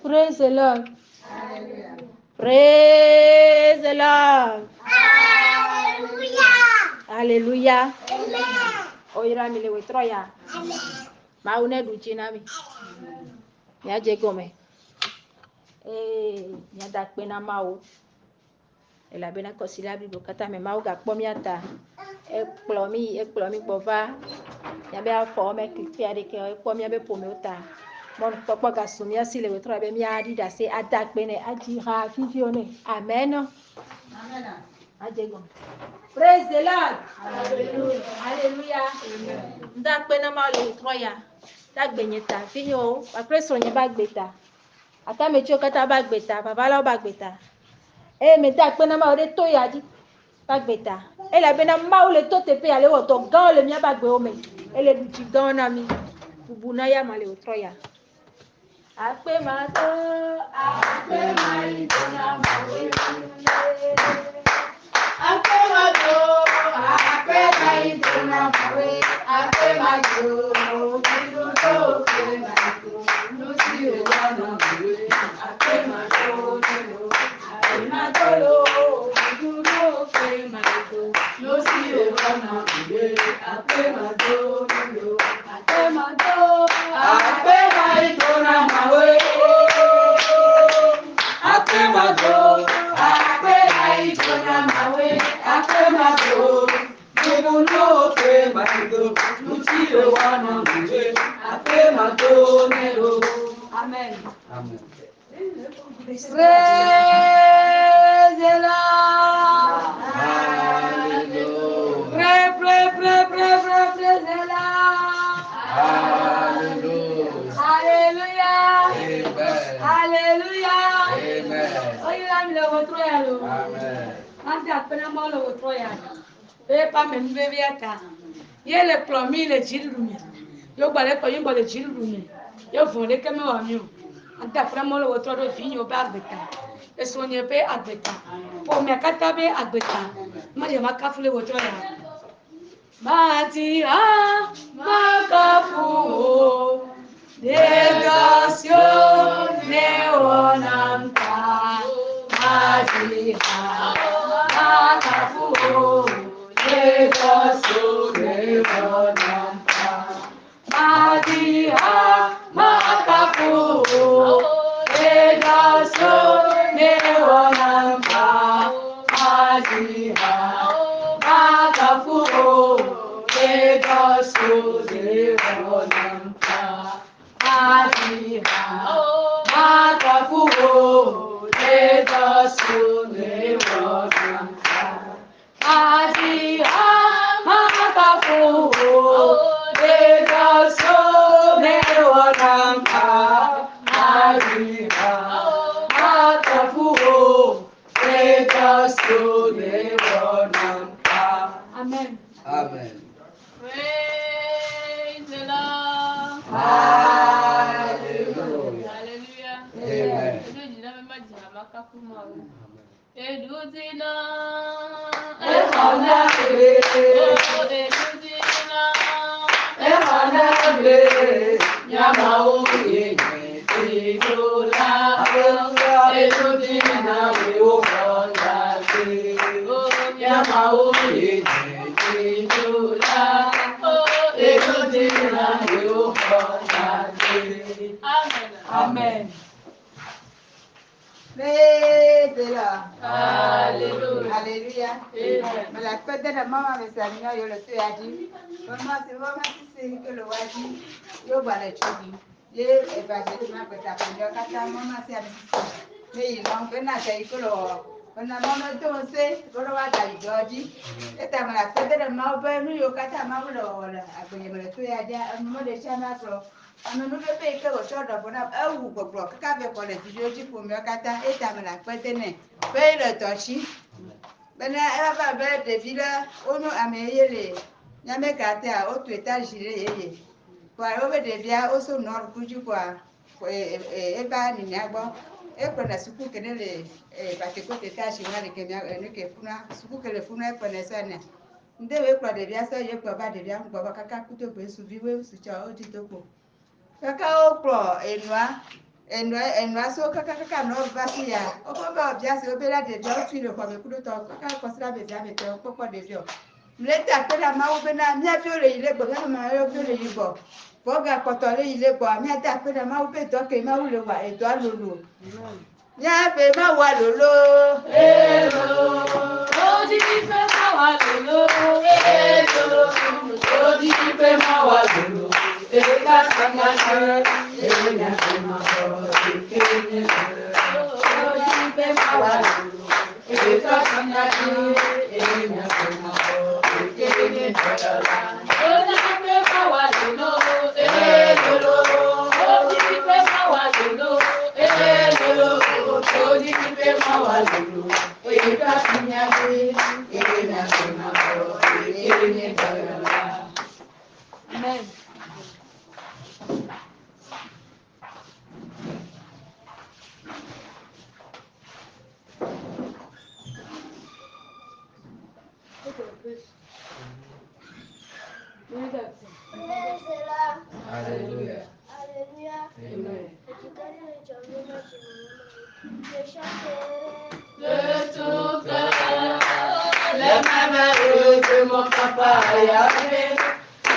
Praise the Lord. Praise the Lord. Hallelujah. Oira mi le wetroya. Maune duchina mi. Ya jegome. Ya dakpena mau. Elabena kosila bibo kata me mau gakpo miata. Ekplo mi bova. Ya be afọ me klipi adike ekpo mi abe pome uta. Mon pokpo gasumi asi le wetroya be mi adi da se adakpene ajira fifione. Amen. Amen. Ajegome. Praise the Lord. Hallelujah. Hallelujah. Ndakpena mau le wetroya. Dagbenyeta finyo akreso nye bagbeta. Ata mecho kata bagbeta, babala bagbeta. Me dakpena mau de to yadi bagbeta. La bena mau le to tepe ale woto gan le mia bagbe ome. Ele duchi gan na mi. Bubuna ya male otroya. Akpe mato, akpe mai tona mawe. Akpe mato, akpe mai tona mawe. Akpe mato, kido to akpe mato. No si o wana mawe. Akpe mato, kido. Akpe mato lo, kido to akpe mato. No si o wana mawe. Akpe mato, kido. Akpe mato, akpe mai tona mawe. Akpe mato, akpe mai tona mawe. Akpe mato, kido to akpe mato. No si o wana mawe. Akpe mato, kido. Amen. Amen. Praise the Lord. Hallelujah. Praise the Lord. Hallelujah. Hallelujah. Amen. Hallelujah. Amen. Oye, dame lo otro ya lo. Amen. Antes apenas más lo otro ya. Ve pa me bebe ata. Ye le plomi le jirumi. Yo gbale ko yin gbale jirumi. Yo fon le keme wa mi o. Anta framo lo otro do fin yo ba agbeta. Eso ni pe agbeta. Po me akata be agbeta. Ma ye makafule otro ya. Mati a makafu negazione onanta. Mati a makafu negazione onanta. Mati a makafu negazione onanta. Mati a makafu negazione onanta. Mati a makafu negazione onanta. Mati a makafu negazione onanta. Mati a makafu negazione onanta. Amen. Amen. Praise the Lord. Hallelujah. Hallelujah. Amen. Eduzina, Amen. Praise the Lord. Hallelujah. Hallelujah. Amen. Mais la fête de la maman, mes amis, yo le tu a dit. Maman, si c'est que le wadi, yo va le chobi. Ye évangile ma peta yo kata maman si ami. Mais il en fait na kai que le on a maman to se, ko lo wa dai joji. Eta ma la fête de la maman, ben yo kata maman lo la. Akoye me le tu a dia, maman de chama pro. Ame nu be pe ke wo tso do bona ewu gbogbo kaka be ko le video dzi ƒo me kata eta me la kpete ne be le tɔtsi bena eva be ɖevi le wonyo ame ye le nyame katea wotu étage le yeye kɔa wo be ɖevia wo so nɔ ruku dzi kɔa eva ninia gbɔ ekplɔna suku ke ne le patekote étage ŋua le ke mia ne ke funa suku ke le funa ekplɔna sania Ndewe kwa devia so ye kwa ba devia kwa ba kaka kuto pe subi we sucha o titoko. Kaka o pro enwa so kaka no vasi ya. O ko ba bia se obela devia o twi le kwa me kudo to kaka ko sra be bia me te o ko devia. Mleta pela ma o bena mi afio le ile gbo na ma yo fio le ibo. Foga kotole ile gbo mi ata pela ma o be to ke ma u le wa e to alolo. Ya pe ma wa lolo. Hello, odi kipe ma wa lolo. Hello, odi kipe ma wa lolo. Eka sanga se, enya se ma ko kenye se. Odi kipe ma wa lolo. Eka sanga se, enya se ma ko kenye se. Odi kipe ma wa lolo. Hello, odi kipe ma wa lolo. Hello, odi kipe ma wa lolo. Eka sanga se, enya se ma ko kenye se. Amen. Alléluia. Alléluia. Amen. De tout cœur, les merveilles de mon papa Yahvé,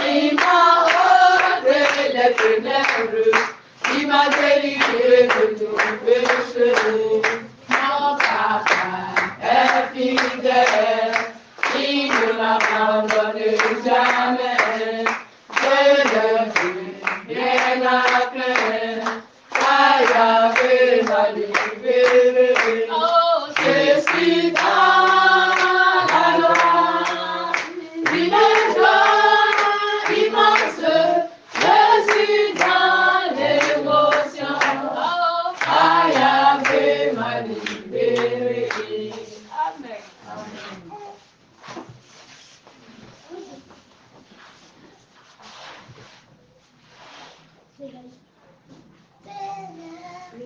il m'a ôté les ténèbres, il m'a délivré de tout péché. Mon papa est fidèle, il ne m'abandonne jamais. Je ne suis rien à craindre, car Yahvé m'a libéré. Oh, je suis dans la joie, une joie immense. Je suis dans l'émotion. Oh, car Yahvé m'a libéré. Amen. Amen.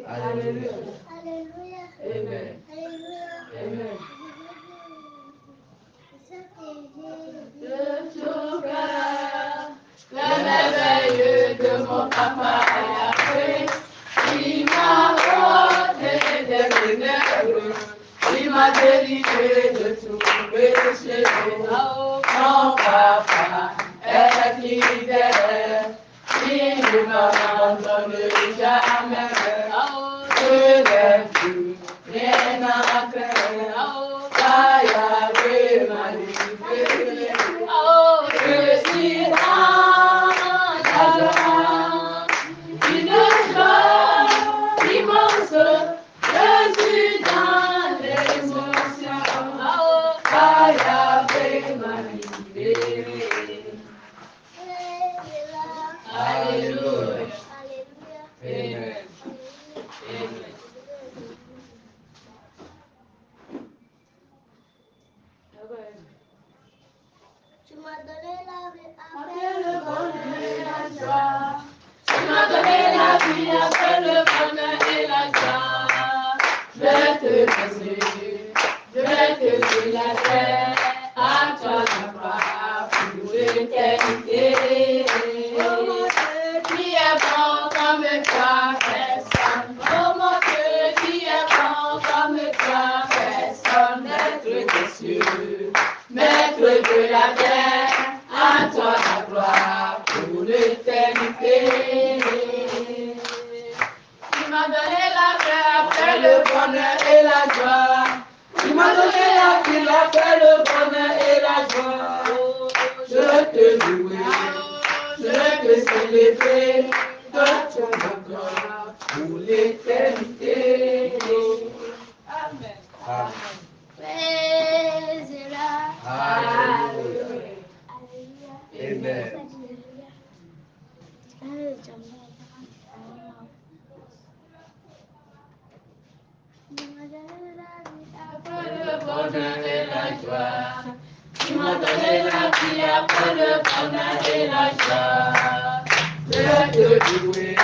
Alléluia. Alléluia. Amen. Alléluia. Amen. De Tout cœur, les merveilles de mon papa Yahvé, il m'a ôté des ténèbres, il m'a délivré de tout péché. Oh, mon papa est fidèle, il ne m'abandonne jamais. Oh, je n'ai plus rien à craindre. Oh, car Yahvé m'a libéré. Oh, je suis dans la joie, une joie immense. Je suis dans l'émotion. Oh, car Yahvé m'a libéré. Alléluia. Amen. Amen. Tu m'as donné la vie Après le bonheur et la joie, tu m'as donné la vie après le bonheur et la joie. Je vais te laisser, je vais te célébrer, à toi la gloire pour l'éternité. Oh mon Dieu, qui est bon comme toi, personne. Oh mon Dieu, qui est bon comme toi, personne. Maître des cieux, maître de la terre, à toi la gloire pour l'éternité. Tu m'as donné la paix après le bonheur et la joie. Tu m'as donné la vie après le bonheur et la joie. Je vais te louer, je vais te célébrer, de ton gloire pour l'éternité. Amen. Amen. Praise-la. Alléluia. Alléluia. Amen. Après le bonheur et la joie, tu m'as donné la vie après le bonheur et la joie. Je vais te louer,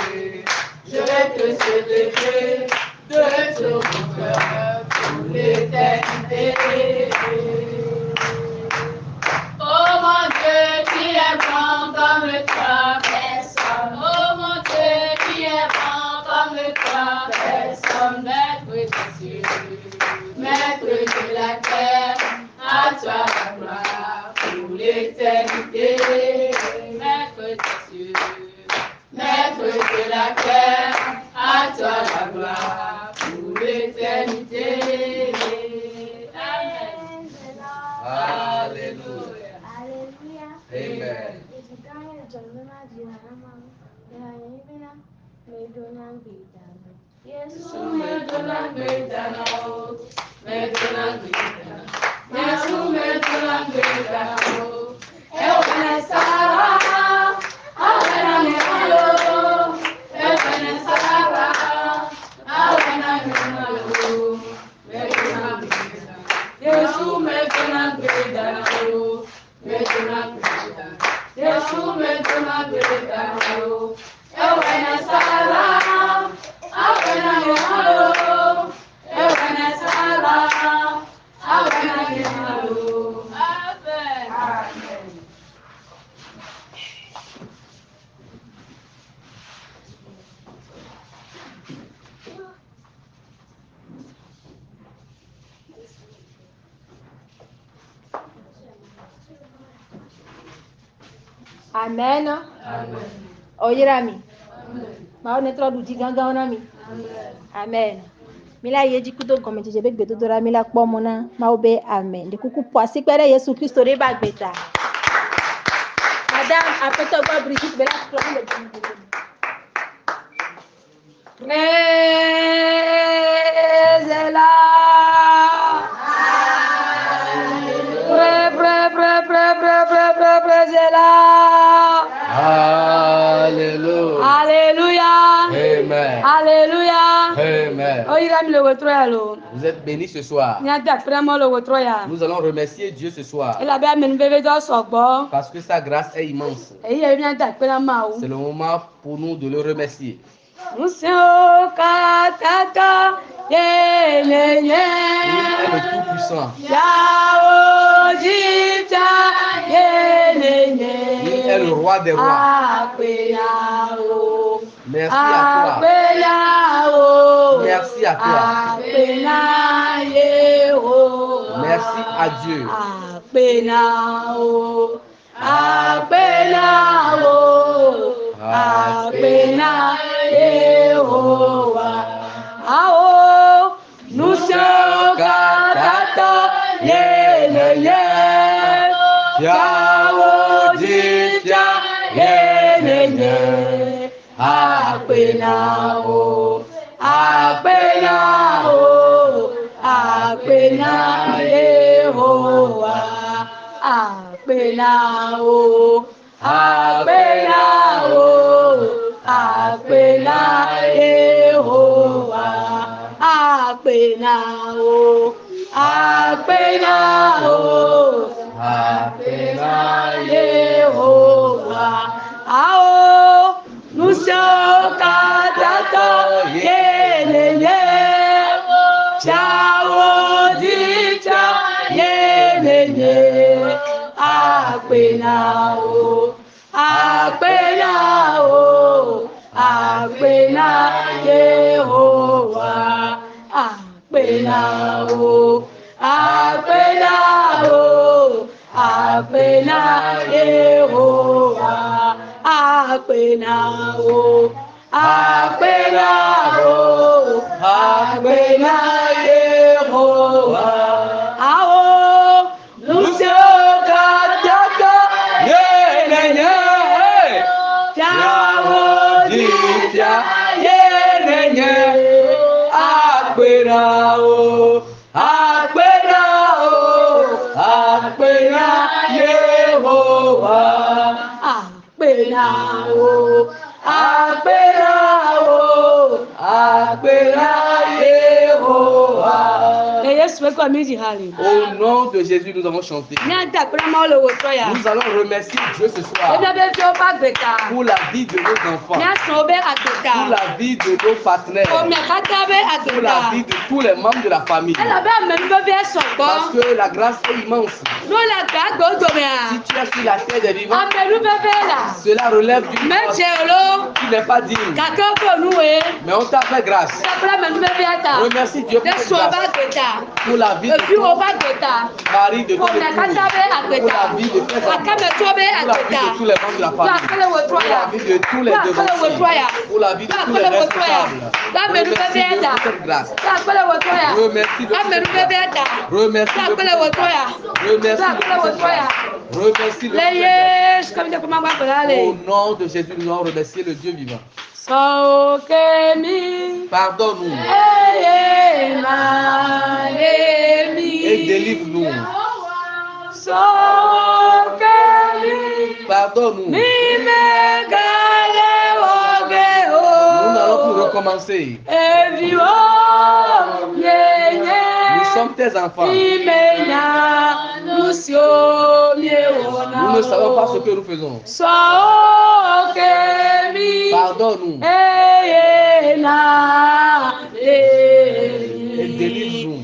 je vais te célébrer de tout mon cœur pour l'éternité. Amen. Oyirami. Ma on est trop d'outils ganga on a mis. Amen. Mila yeji kudo gome jeje be gbedo dora mila kpo mona ma obe amen. De kuku poisi pere Yesu Christo re ba gbeta. Madame apeto ba Brigitte bela clown le djingo. Praise Hallelujah. Alléluia. Amen. Alléluia. Amen. Vous êtes bénis ce soir. Nous allons remercier Dieu ce soir. Parce que sa grâce est immense. C'est le moment pour nous de le remercier. Il est le Tout-Puissant. Il est le Roi des Rois. Merci à toi. Merci à toi. Merci à Dieu. Nous sommes katata yeleye Yaodija yeleye Apenao Apenao Apena Yehowa Apenao Apenao Apena Yehowa Apenao Apenao Apena Yehowa Ao nous sommes katata yeleye Chao dicha yeleye Apenao Apenao Apena Yehowa Apenao Apenao Apena Yehowa Apenao Apenao Apena Yehowa Ao nous sommes kataka yeleye Chao dicha yeleye Apenao Apenao Apena Yehowa Apenao Apenao Apena Yehowa. Au nom de Jésus, nous avons chanté. Nous allons remercier Dieu ce soir pour la vie de nos enfants, pour la vie de nos partenaires, pour la vie de tous les membres de la famille. Parce que la grâce est immense. Si tu es sur la terre des vivants, cela relève du mort qui n'est pas digne. Mais on t'a fait grâce. Remercie Dieu pour cette grâce. Pour la vie de tous mari, de tous les époux, pour la vie de tes enfants, pour la vie de tous les membres de la famille, pour la vie de tous les devanciers, pour la vie de tous les responsables. Remercie Dieu pour cette grâce. Remercie Dieu pour cette grâce. Remercie Dieu pour cette grâce. Remercie Dieu pour cette grâce. Remercie le Dieu. Au nom de Jésus, nous allons remercier le Dieu vivant. Pardonne-nous. Et délivre-nous. Pardonne-nous. Nous n'allons plus recommencer. Nous sommes tes enfants. Nous ne savons pas ce que nous faisons. Pardonne-nous. Et délivre-nous.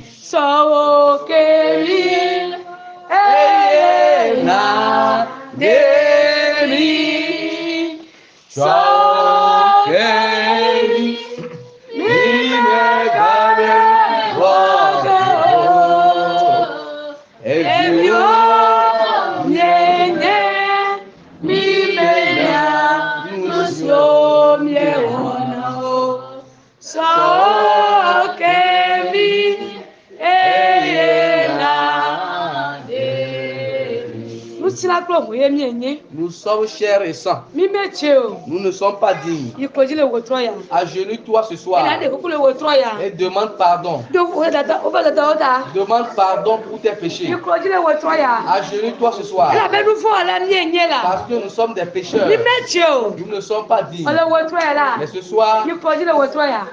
Nous sommes chers et saints. Nous ne sommes pas dignes. Agenouille-toi ce soir et demande pardon. Demande pardon pour tes péchés. Agenouille-toi ce soir parce que nous sommes des pécheurs. Nous ne sommes pas dignes. Mais ce soir,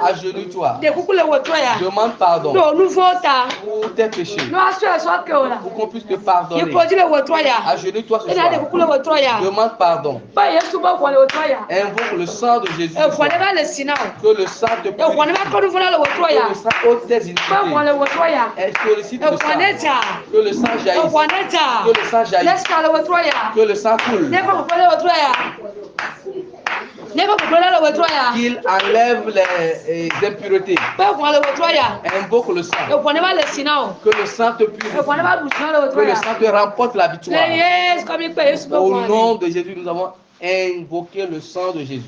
agenouille-toi. Demande pardon pour tes péchés. Pour qu'on puisse te pardonner. Agenouille-toi ce soir. Demande pardon. Invoque le sang de Jésus. Que le sang te purifie. Que le sang ôte tes iniquités. Et sollicite le sang. Que le sang jaillisse. Que le sang jaillisse. Que le sang coule. Qu'il enlève les impuretés. Invoque le sang. Que le sang te purifie. Que le sang te remporte la victoire. Au nom de Jésus, nous avons invoqué le sang de Jésus.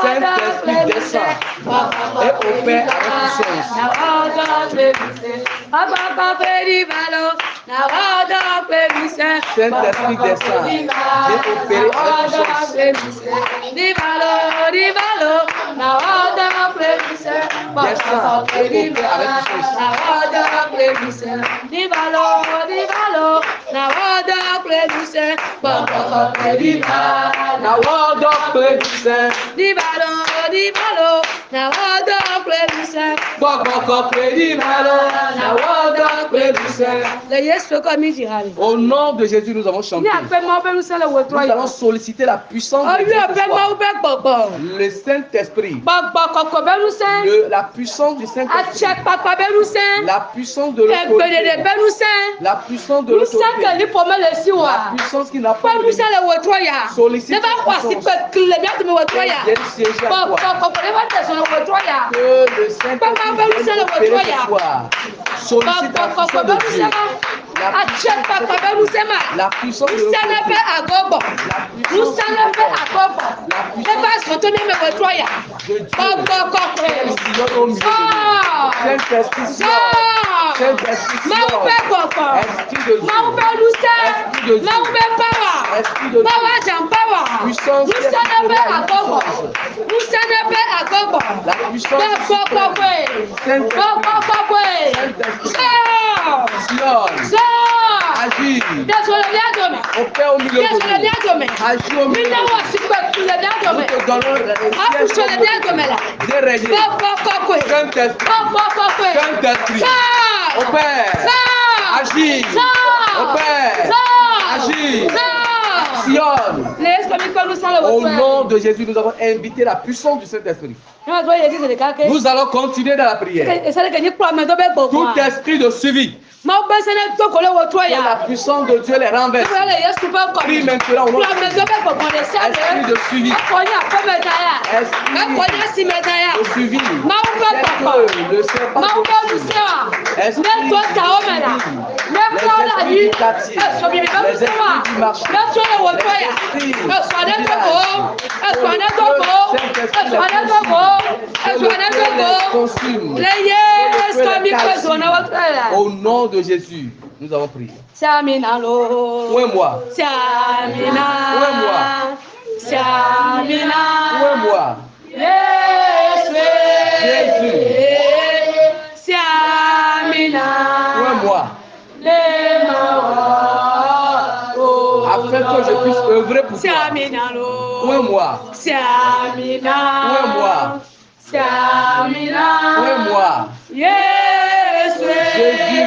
Saint-Esprit descend et opère avec puissance. Saint-Esprit descend et opère avec Au nom de Jésus, nous avons chanté. Nous allons solliciter la puissance de Dieu ce soir. Le Saint-Esprit. La puissance du Saint-Esprit. La puissance de l'autorité. La puissance de l'autorité. La puissance qui n'a pas de limite. Sollicite la puissance. Que le Saint-Esprit vienne opérer ce soir. Sollicite la puissance de Dieu. La puissance de l'autorité. Agis. Opère au milieu de nous. Agis au milieu de nous. Nous te donnons le siège des régniers. Saint-Esprit. Opère. Agis. Opère. Agis. Actionne. Au nom de Jésus, nous avons invité la puissance du Saint-Esprit. Nous allons continuer dans la prière. Tout esprit de suivi. Que la puissance de Dieu les renverse. Prie maintenant au nom de Jésus. Esprit de suivi. Esprit de suivi. Le serpent de suivi. Esprit de suivi. Les esprits du quartier. Les esprits du marché. Les esprits Au nom de Jésus, nous avons prié. Où est moi? Où est moi? Où est moi? Jésus. Où est moi? Afin que je puisse œuvrer pour toi. Où est moi? Où est moi? Où est moi? Jésus.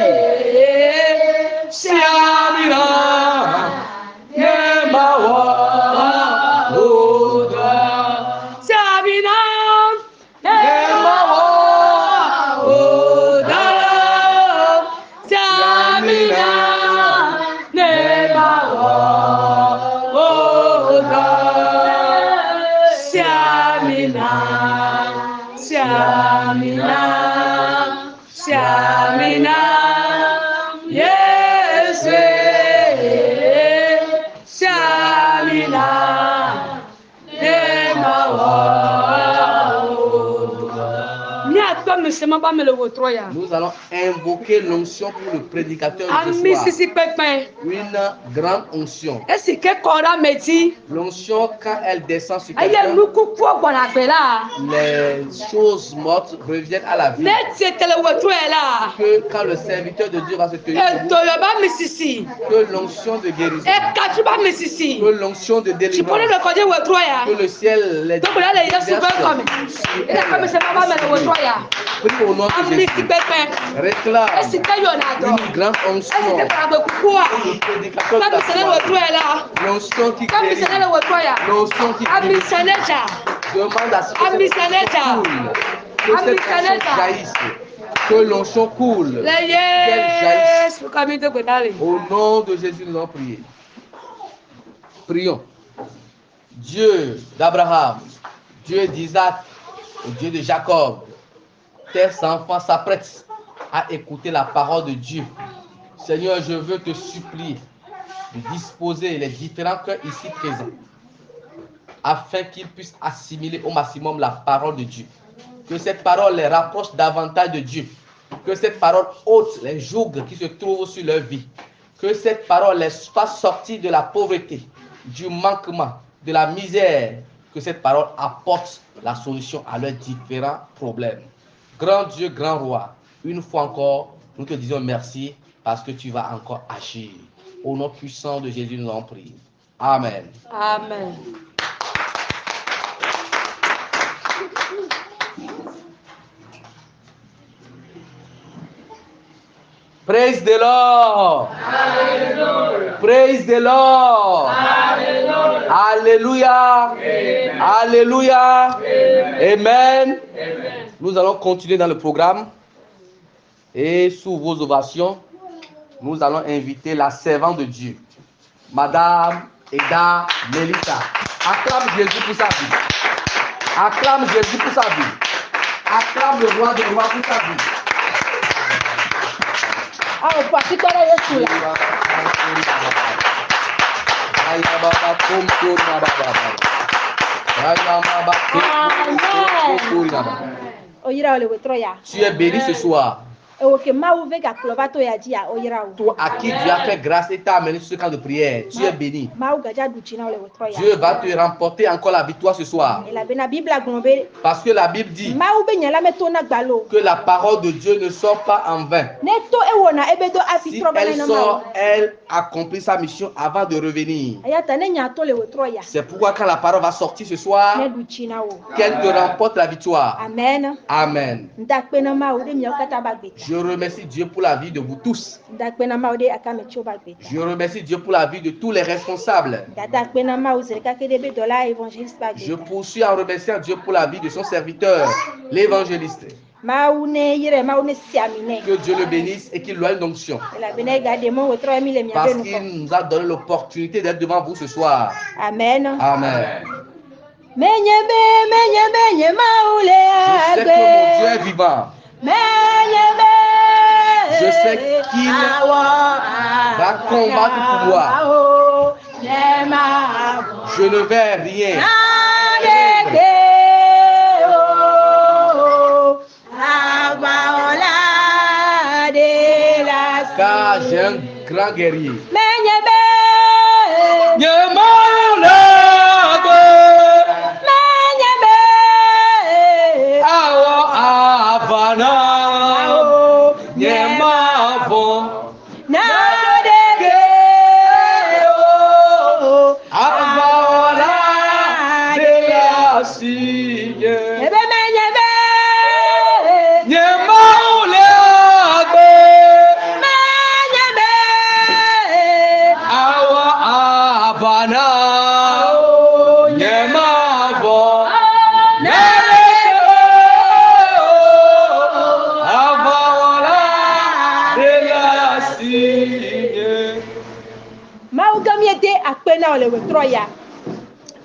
Nous allons invoquer l'onction pour le prédicateur de ce soir. Une grande onction. L'onction, quand elle descend sur quelqu'un, les choses mortes reviennent à la vie. Que quand le serviteur de Dieu va se tenir debout, que l'onction de guérison, que l'onction de délivrance, que le ciel les prie au nom de Jésus. Réclame une grande onction pour le prédicateur de la soirée. L'onction qui guérit. L'onction qui guérit. Demande à ce que cette onction jaillisse. Que l'onction coule. Qu'elle jaillisse. Au nom de Jésus, nous allons prier. Prions. Dieu d'Abraham, Dieu d'Isaac, Dieu de Jacob, tes enfants s'apprêtent à écouter la parole de Dieu. Seigneur, je veux te supplier de disposer les différents cœurs ici présents afin qu'ils puissent assimiler au maximum la parole de Dieu. Que cette parole les rapproche davantage de Dieu. Que cette parole ôte les jougs qui se trouvent sur leur vie. Que cette parole les fasse sortir de la pauvreté, du manquement, de la misère. Que cette parole apporte la solution à leurs différents problèmes. Grand Dieu, grand roi, une fois encore, nous te disons merci parce que tu vas encore agir. Au nom puissant de Jésus, nous en prions. Amen. Amen. Praise the Lord. Hallelujah. Praise the Lord. Hallelujah. Hallelujah. Hallelujah. Amen. Amen. Nous allons continuer dans le programme. Et sous vos ovations, nous allons inviter la servante de Dieu, Madame Eda Melissa. Acclame Jésus pour sa vie. Acclame Jésus pour sa vie. Acclame le roi des rois pour sa vie. Tu es béni ce soir. Toi à qui Dieu a fait grâce et t'a amené sur ce camp de prière, tu es béni. Dieu va te remporter encore la victoire ce soir. Parce que la Bible dit que la parole de Dieu ne sort pas en vain. Si elle sort, elle accomplit sa mission avant de revenir. C'est pourquoi quand la parole va sortir ce soir, qu'elle te remporte la victoire. Amen. Amen. Je remercie Dieu pour la vie de vous tous. Je remercie Dieu pour la vie de tous les responsables. Je poursuis en remerciant Dieu pour la vie de son serviteur, l'évangéliste. Que Dieu le bénisse et qu'il lui ait une onction. Parce qu'il nous a donné l'opportunité d'être devant vous ce soir. Amen. Amen. Je sais que mon Dieu est vivant. Je sais qu'il va combattre pour moi. Je ne vais rien. Car j'ai un grand guerrier.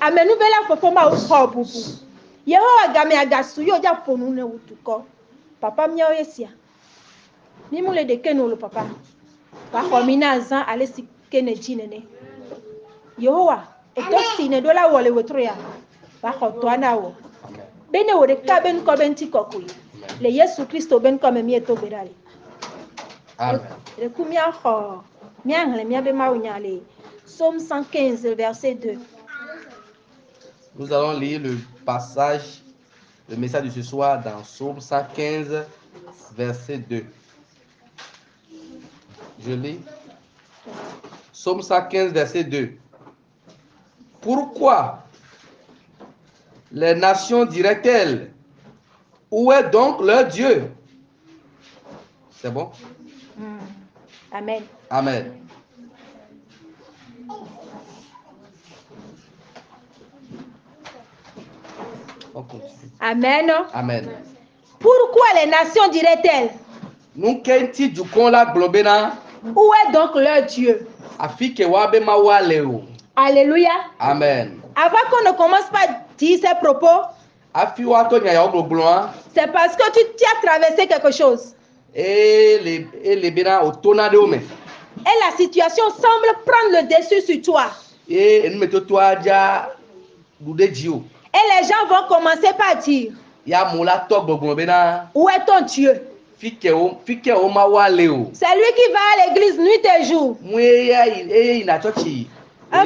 Amenuvela fofoma uko bubu. Yehowa game agasu yo ja ponu ne utuko. Papa mia oyesia. Ni mule de kenolo papa. Ba khomina zan ale sikene jinene. Yehowa etosi ne dola wole wetroya. Ba khotwana wo. Bene wo de ka ben ko ben tikokui. Le Yesu Kristo ben ko me mieto berale. Amen. Le kumia kho. Mia ngle mia be maunyale. Psaume 115 verset 2. Nous allons lire le passage, le message de ce soir dans Psaume 115, verset 2. Je lis. Psaume 115, verset 2. Pourquoi les nations diraient-elles, où est donc leur Dieu? C'est bon? Amen. Amen. Amen. Amen. Pourquoi les nations diraient-elles? Nous kenti du kon la globena. Où est donc leur Dieu? Afike wabe mawaleo. Alléluia. Amen. Avant qu'on ne commence pas à dire ces propos, c'est parce que tu as traversé quelque chose. Et la situation semble prendre le dessus sur toi. Et les gens vont commencer par dire, où est ton Dieu? C'est lui qui va à l'église nuit et jour. Un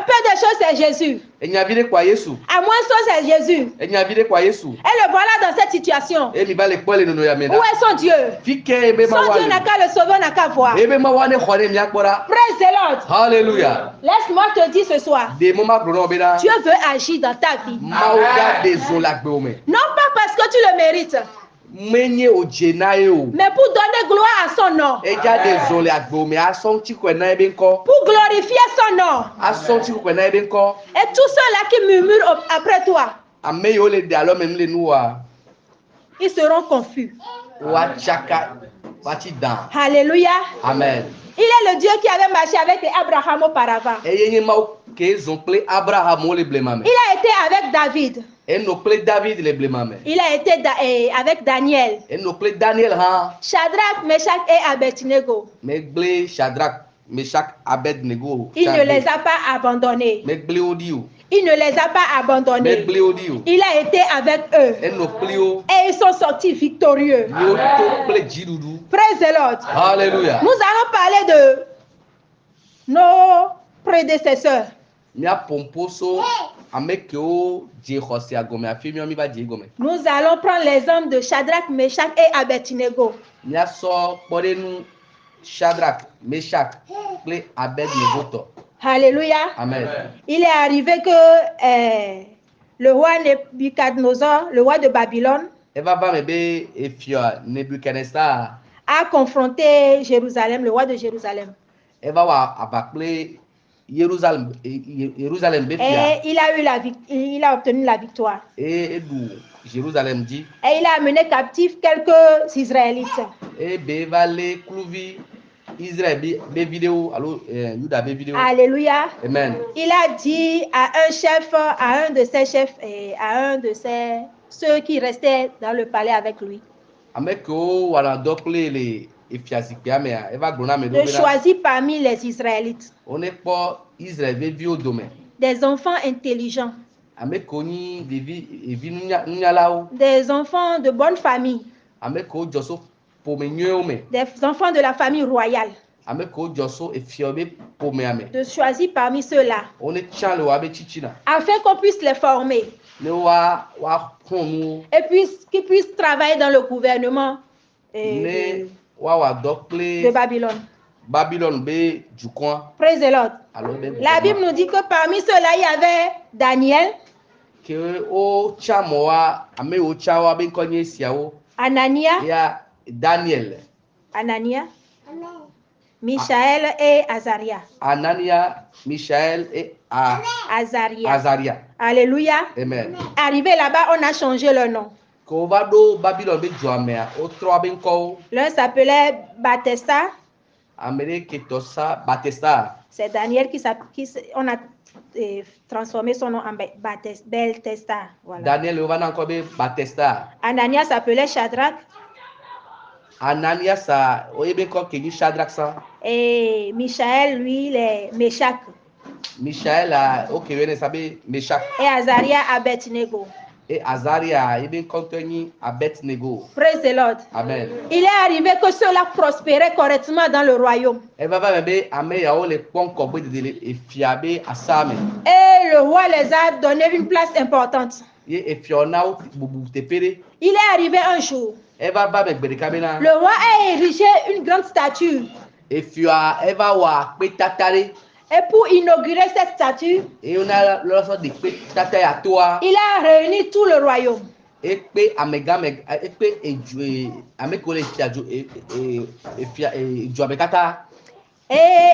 peu de choses, c'est Jésus. À moins c'est Jésus. Et le voilà dans cette situation. Où est son Dieu? Son Dieu n'a qu'à le sauver, n'a qu'à voir. Praise the Lord. Hallelujah. Laisse-moi te dire ce soir. Dieu veut agir dans ta vie. Non pas parce que tu le mérites, mais pour donner gloire à son nom. Pour glorifier son nom. Et tous ceux-là qui murmurent après toi, ils seront confus. Alléluia. Amen. Il est le Dieu qui avait marché avec Abraham auparavant. Il a été avec David. Il a été avec Daniel. Shadrach, Meshach et Abednego. Il ne les a pas abandonnés. Il ne les a pas abandonnés. Il a été avec eux. Et ils sont sortis victorieux. Praise the Lord. Hallelujah. Nous allons parler de nos prédécesseurs. Nous allons prendre l'exemple de Shadrach, Meshach et Abednego. Alléluia. Amen. Il est arrivé que le roi Nebuchadnezzar, le roi de Babylone, a confronté Jérusalem, le roi de Jérusalem. Et il a obtenu la victoire. Et il a amené captifs quelques Israélites. Alléluia. Amen. Il a dit à un chef, à un de ses chefs et à un de ceux qui restaient dans le palais avec lui. de choisir parmi les Israélites des enfants intelligents, des enfants de bonne famille, des enfants de la famille royale, de choisir parmi ceux-là, afin qu'on puisse les former et qu'ils puissent travailler dans le gouvernement de Babylone. Praise the Lord. La Bible nous dit que parmi ceux-là, il y avait Daniel, Anania, Michaël et Azaria. Azaria. Alléluia. Amen. Arrivé là-bas, on a changé leur nom. L'un s'appelait Bethesda. C'est Daniel on a transformé son nom en Beltesda. Voilà. Anania s'appelait Shadrach. Et Michaël, lui, il est Meshach. Et Azaria, Abednego. Praise the Lord. Amen. Il est arrivé que ceux-là prospéraient correctement dans le royaume. Et le roi les a donné une place importante. Il est arrivé un jour. Le roi a érigé une grande statue. Et pour inaugurer cette statue, il a réuni tout le royaume. Et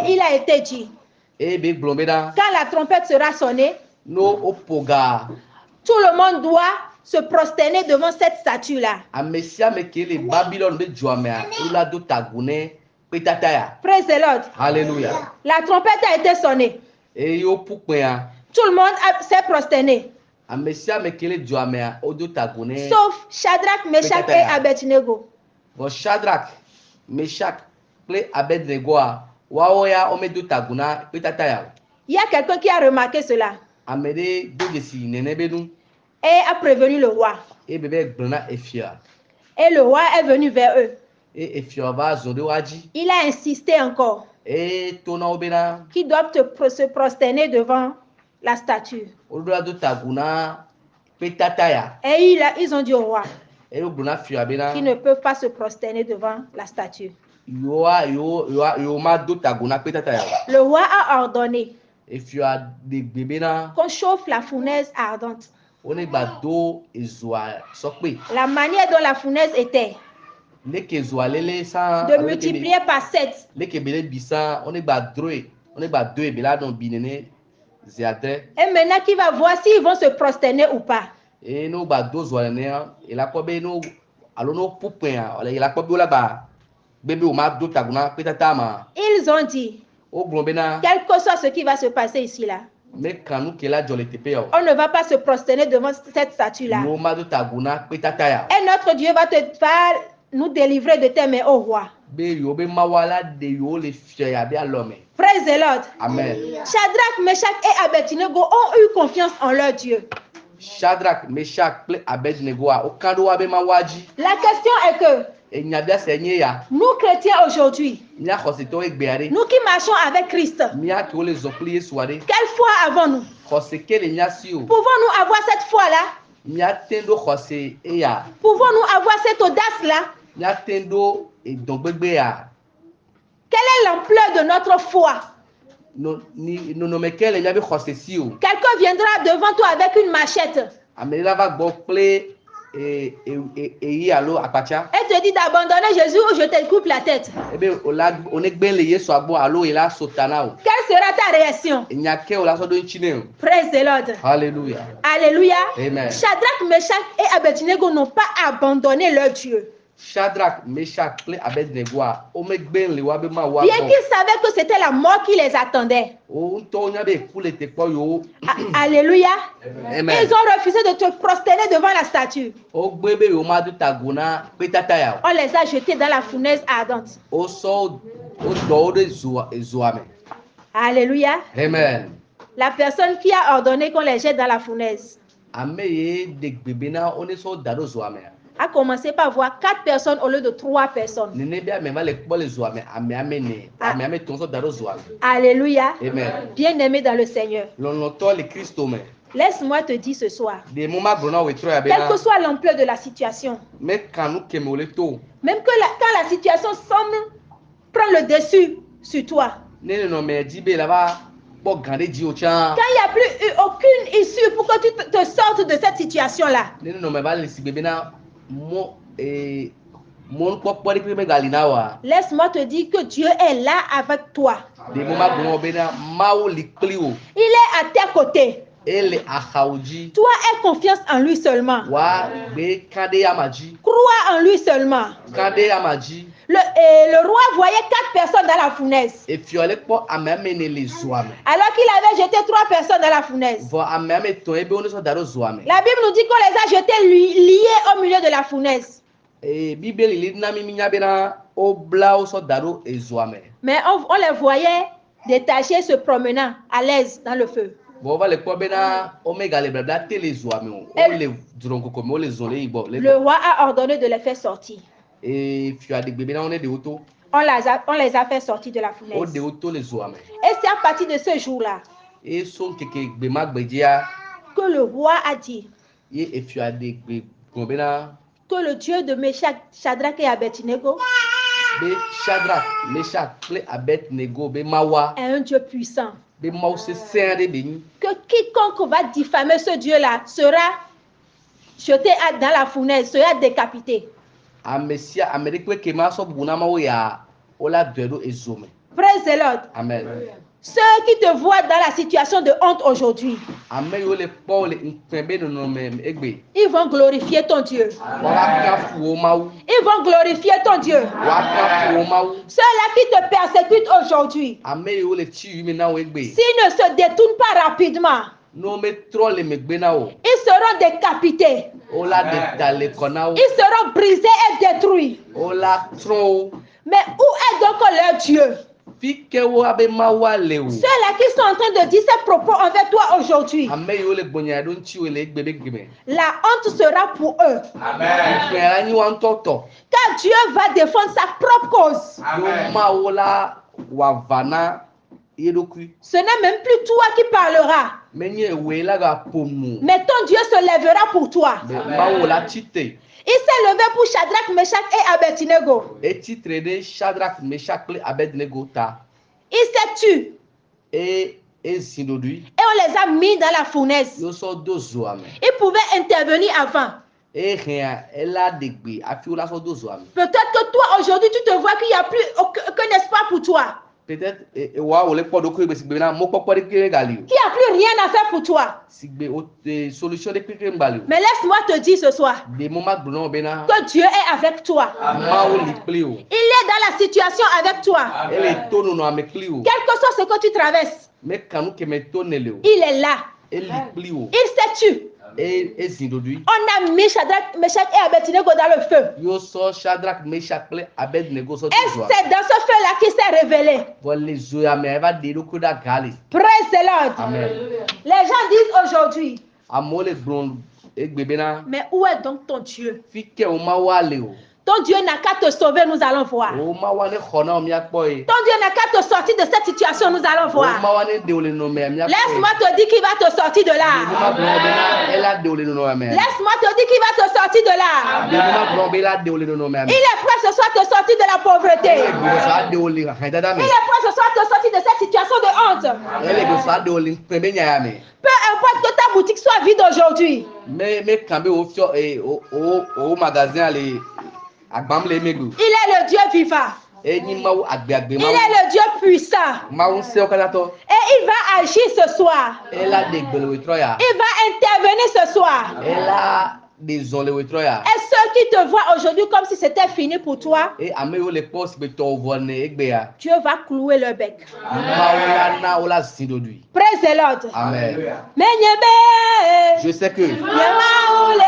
il a été dit, quand la trompette sera sonnée, tout le monde doit se prosterner devant cette statue-là. Praise the Lord. Alléluia. La trompette a été sonnée. Tout le monde s'est prosterné. Sauf Shadrach, Meshach et Abednego. Shadrach, Meshach et Abednego. Il y a quelqu'un qui a remarqué cela et a prévenu le roi. Et le roi est venu vers eux. Il a insisté encore qu'ils doivent se prosterner devant la statue. Et ils ont dit au roi qu'ils ne peuvent pas se prosterner devant la statue. Le roi a ordonné qu'on chauffe la fournaise ardente. La manière dont la fournaise était de multiplier par 7. Et maintenant qui va voir s'ils vont se prosterner ou pas. Ils ont dit, quel que soit ce qui va se passer ici là, on ne va pas se prosterner devant cette statue là. Et notre Dieu va nous délivrer de tes mains, ô roi. Praise the Lord. Amen. Shadrach, Meshach et Abednego ont eu confiance en leur Dieu. Shadrach, Meshach et Abednego. La question est que nous chrétiens aujourd'hui, nous qui marchons avec Christ, quelle foi avons-nous? Pouvons-nous avoir cette foi-là? Pouvons-nous avoir cette audace-là? Quelle est l'ampleur de notre foi? Quelqu'un viendra devant toi avec une machette et te dit d'abandonner Jésus ou je te coupe la tête. Quelle sera ta réaction? Praise the Lord. Alléluia. Alléluia. Amen. Shadrach, Meshach et Abednego n'ont pas abandonné leur Dieu. Shadrach, Meshach, kple Abednego a omegben le wa be ma wa. Bien qu'ils savaient que c'était la mort qui les attendait. O ntɔ nya be ku le te kpɔ yo. Alléluia. Amen. Ils ont refusé de te prosterner devant la statue. O gbe be yo ma du tago na pe tata ya. On les a jetés dans la fournaise ardente. O sɔ o dɔ o de zoa me. Alléluia. Amen. La personne qui a ordonné qu'on les jette dans la fournaise Ame ye de gbebe na o ne sɔ da do zoa me. a commencé par voir 4 personnes au lieu de 3 personnes. Nene be ame va le kpɔ le zoa me ame ne ame tɔn sɔ da do zoa me. Alléluia. Amen. Bien-aimé dans le Seigneur. Lɔlɔtɔ le Kristo me. Laisse-moi te dire ce soir, De mo ma gbɔna o etrɔ ya be quelle que na. soit l'ampleur de la situation, Me kanu keme o le to. même que quand la situation semble prendre le dessus sur toi, Ne nɔnɔmɛ dzi be la va kpɔ gã ɖe dzi o tsã. quand il n'y a plus aucune issue pour que tu te sortes de cette situation-là, Ne nɔnɔmɛ va le si be na mo nukpɔkpɔ ɖe kple megali na wa. laisse-moi te dire que Dieu est là avec toi. De mo ma gbɔna o be na Mawu li kpli o. Il est à tes côtés. Ele axawo dzi. Toi, aie confiance en lui seulement. Wa gbe kan ɖe ama dzi. Crois en lui seulement. Kan ɖe ama dzi. Le roi voyait 4 personnes dans la fournaise. Efiɔ le kpɔ ame ne le zoa me. Alors qu'il avait jeté 3 personnes dans la fournaise. Vɔ ame tɔn ebe wo ne sɔ da ɖo zoa me. La Bible nous dit qu'on les a jetés liés au milieu de la fournaise. Bibeli li na mi nya be na o bla wo sɔ da ɖo ezoa me. Mais on les voyait détachés, se promenant à l'aise dans le feu. Bon, va le kpɔ be na o me gale blabla te le zoa me o. O le dzronkoko me o le zɔn le yibɔ. Le roi a ordonné de les faire sortir. Fiɔ aɖegbe be na wo ne de wo to. On les a fait sortir de la O fournaise. de wo to le zoa me. Et c'est à partir de ce jour-là Et son keke gbe ma gbe dzia. que le roi a dit Ye efiɔ aɖegbe gblɔ be na que le Dieu de Meshach, Shadrach et Abednego be Shadrach, Meshach kple Abednego be Mawa est un Dieu puissant. be Mawu sesẽ aɖe be nyi. Que quiconque va diffamer ce Dieu-là sera jeté dans la fournaise, sera décapité. Ame sia ame ɖe kpe ke ma sɔ bu na Mawu ya o la dɔe ɖo ezo me. Praise the Lord. Amen. Ceux qui te voient dans la situation de honte aujourd'hui, Ame yiwo le kpɔ le ŋkpɛ be nɔnɔme egbe. ils vont glorifier ton Dieu. Wa kafu wo Mawu. Ils vont glorifier ton Dieu. Wa kafu wo Mawu. Ceux-là qui te persécutent aujourd'hui, Ame yiwo le tsi yu me na wo egbe. s'ils ne se détournent pas rapidement, No me trɔ le megbe na wo. ils seront décapités. O la de ta le kɔ na wo. Ils seront brisés et détruits. O la trɔ wo. Mais où est donc leur Dieu? Fi ke wo abe Mawua le o. Ceux-là qui sont en train de dire ces propos envers toi aujourd'hui, Ame yiwo le gbɔnya ɖo ŋuti wo le egbe be geme. la honte sera pour eux. Ŋkpɛ la nyi wa ŋutɔ tɔ. Car Dieu va défendre sa propre cause. Do Mawu la wa va na ye ɖokui. Ce n'est même plus toi qui parleras, Menye ewoe la ga ƒo nu. mais ton Dieu se lèvera pour toi. Be Mawu la tite. Il s'est levé pour Shadrach, Meshach et Abednego. Etitre ɖe Shadrach, Meshach kple Abednego ta. Il s'est tu Ezi ɖoɖoe. et on les a mis dans la fournaise. Yo sɔ do zoa me. Ils pouvaient intervenir avant. Ehɛa ela ɖegbe hafi wo la sɔ do zoa me. Peut-être que toi aujourd'hui tu te vois qu'il n'y a plus aucun espoir pour toi. Peut-être wa wo le kpɔ ɖokui gbe si gbe na mɔkpɔkpɔ ɖe kpe gali o. Qu'il n'y a plus rien à faire pour toi. Si gbe o solution ɖe kpe ŋgbali o. Mais laisse-moi te dire ce soir De mo ma gblɔ na wo be na que Dieu est avec toi. Mawu li kpli o. Il est dans la situation avec toi. Ele to nunɔ ame kpli o. Quel que soit ce que tu traverses, Me kanu keme to ne le o. il est là. Eli kpli o. Il s'est tu. Ezi ɖoɖoe. On a mis Shadrach, Meshach et Abednego dans le feu. Yo sɔ Shadrach, Meshach kple Abednego sɔ do Et zoa me. c'est dans ce feu-là qu'il s'est révélé. Vɔ le zoa me eva ɖe ɖokui ɖe aga le. Praise the Lord. Amen. Les gens disent aujourd'hui, Amewo le gblɔ egbe be na mais où est donc ton Dieu? fi ke wo Mawua le o. Ton Dieu n'a qu'à te sauver, nous allons voir. Wo Mawua ne xɔ na wo míakpɔ ye. Ton Dieu n'a qu'à te sortir de cette situation, nous allons Wo voir. Mawua ne de wo le nɔnɔmea míakpɔ ye. Laisse-moi te dire qu'il va te sortir de De mo là. ma gblɔ be na ela de wo le nɔnɔmea me. Laisse-moi te dire qu'il va te sortir de là. De mo ma gblɔ be ela de wo le nɔnɔmea Il me. est prêt ce soir te sortir de la pauvreté. Ele gbɔsɔ ade wo le hɛdada Il me. est prêt ce soir te sortir de cette situation de honte. Ele gbɔsɔ ade wo le ŋkpɛ be nyaya me. Peu importe que ta boutique soit vide aujourd'hui. Me kan be wo fiɔ o magasin le agbam le emegbe. Il est le Dieu vivant. Enyi Mawu agbeagbe Il est Mawu. le Dieu puissant. Mawu ŋusẽ wo katã tɔ. Et il va agir ce soir. Ela de gbelewetrɔ ya. Il va intervenir ce soir. Ela désolé we troya. Et ceux qui te voient aujourd'hui comme si c'était fini pour toi, Et amewo le poste be to vone egbea. Dieu va clouer le bec. Maola na ola zindodui. Praise the Lord. Amen. Menyebe. Je sais que Dieu Yemaoule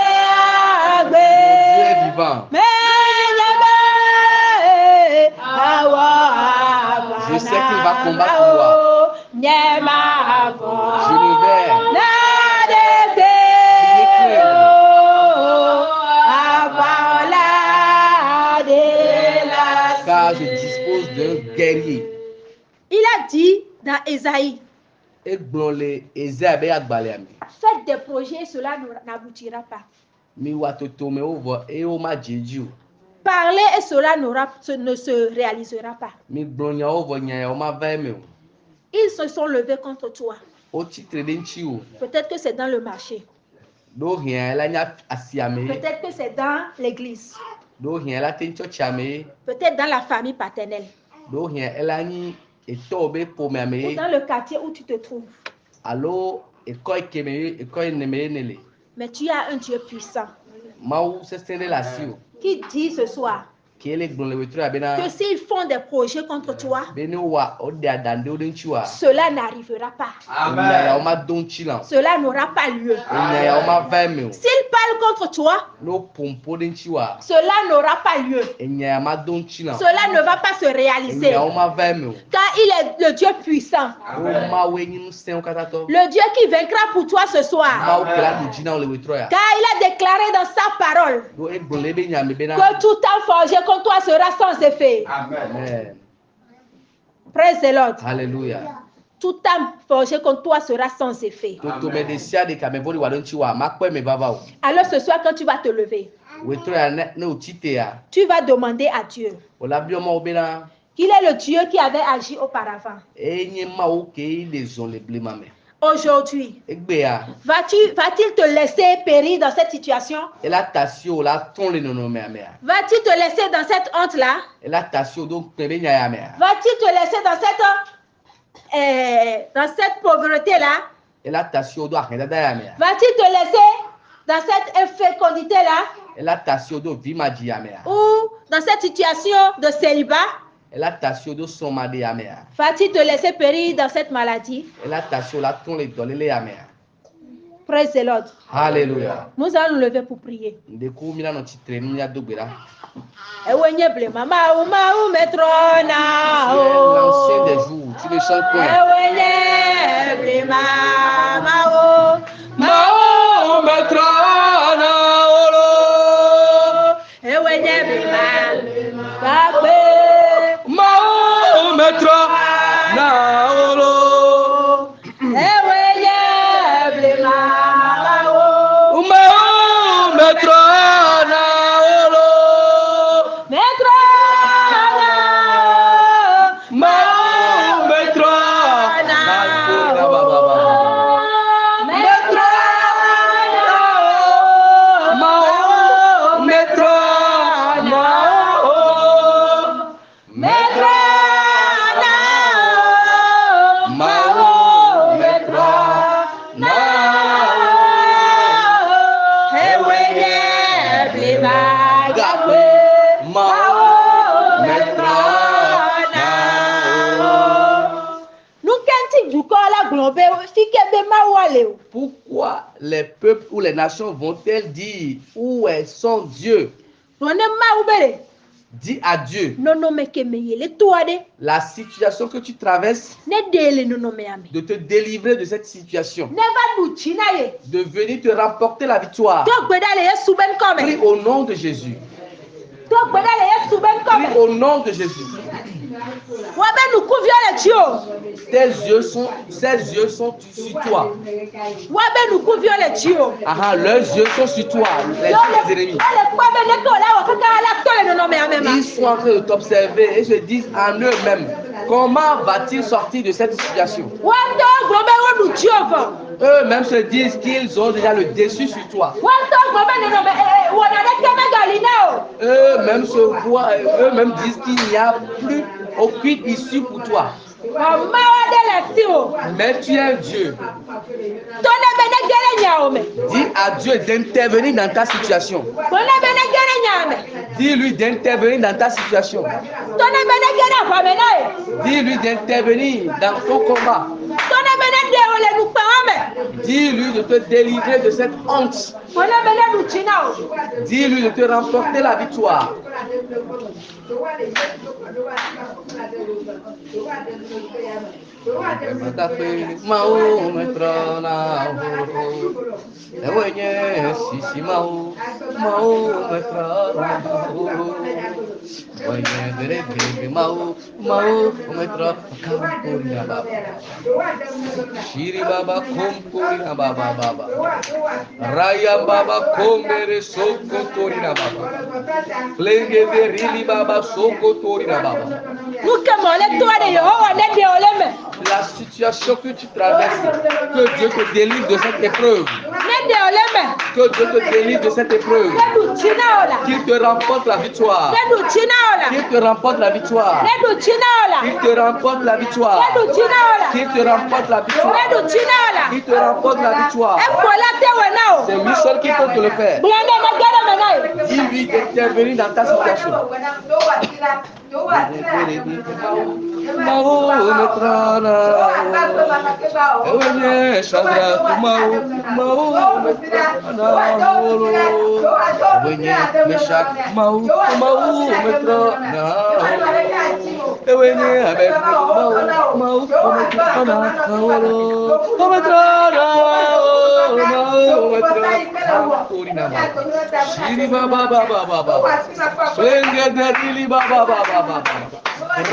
agbe. est vivant. Menyebe. Awa. Je sais qu'il va combattre pour moi. Je ne vais car je dispose d'un guerrier. Il a dit dans Ésaïe, Faites des projets, cela n'aboutira pas. Parler et cela ne se réalisera pas. Ils se sont levés contre toi. Peut-être que c'est dans le marché. Peut-être que c'est dans l'église. Peut-être dans la famille paternelle. Ou dans le quartier où tu te trouves. Mais tu as un Dieu puissant qui dit ce soir que s'ils font des projets contre toi, cela n'arrivera pas. Cela n'aura pas lieu. S'ils parlent contre toi, cela n'aura pas lieu. Cela ne va pas se réaliser. Car il est le Dieu puissant. Le Dieu qui vaincra pour toi ce soir. Car il a déclaré dans sa parole que tout temps forgé contre toi sera sans effet. Amen. Praise the Lord. Alléluia. Tout âme forgé contre toi sera sans effet. Alors ce soir, quand tu vas te lever, tu vas demander à Dieu qu'il est le Dieu qui avait agi auparavant. Aujourd'hui, va-t-il te laisser périr dans cette situation? Va-t-il te laisser dans cette honte-là? Va-t-il te laisser dans cette pauvreté-là? Va-t-il te laisser dans cette infécondité-là? Ou dans cette situation de célibat? Va-t-il te laisser périr dans cette maladie? Praise the Lord. Alléluia. Nous allons nous lever pour prier. L'ancien des jours, tu ne chantes point. Pourquoi les peuples ou les nations vont-elles dire où est son Dieu? Dis à Dieu la situation que tu traverses, de te délivrer de cette situation, de venir te rapporter la victoire. Prie au nom de Jésus. Prie au nom de Jésus. Ses yeux sont sur toi. Leurs yeux sont sur toi, les yeux des ennemis. Ils sont en train de t'observer et se disent en eux-mêmes, comment va-t-il sortir de cette situation? Eux-mêmes se disent qu'ils ont déjà le dessus sur toi. Eux-mêmes se voient, eux-mêmes disent qu'il n'y a plus aucune issue pour toi. Mais tu es un Dieu. Dis à Dieu d'intervenir dans ta situation. Dis-lui d'intervenir dans ta situation. Dis-lui d'intervenir dans ton combat. Dis-lui de te délivrer de cette honte. Dis-lui de te remporter la victoire. Shiri baba kompurina baba baba. Raya baba kombere soko torina baba. Plenge verili baba soko torina baba. La situation que tu traverses, que Dieu te délivre de cette épreuve. Que Dieu te délivre de cette épreuve. Qu'il te remporte la victoire. Qu'il te remporte la victoire. Qu'il te remporte la victoire. Qu'il te remporte la victoire. Qu'il te remporte la victoire. C'est lui seul qui peut te le faire. Dis-lui d'intervenir dans ta situation.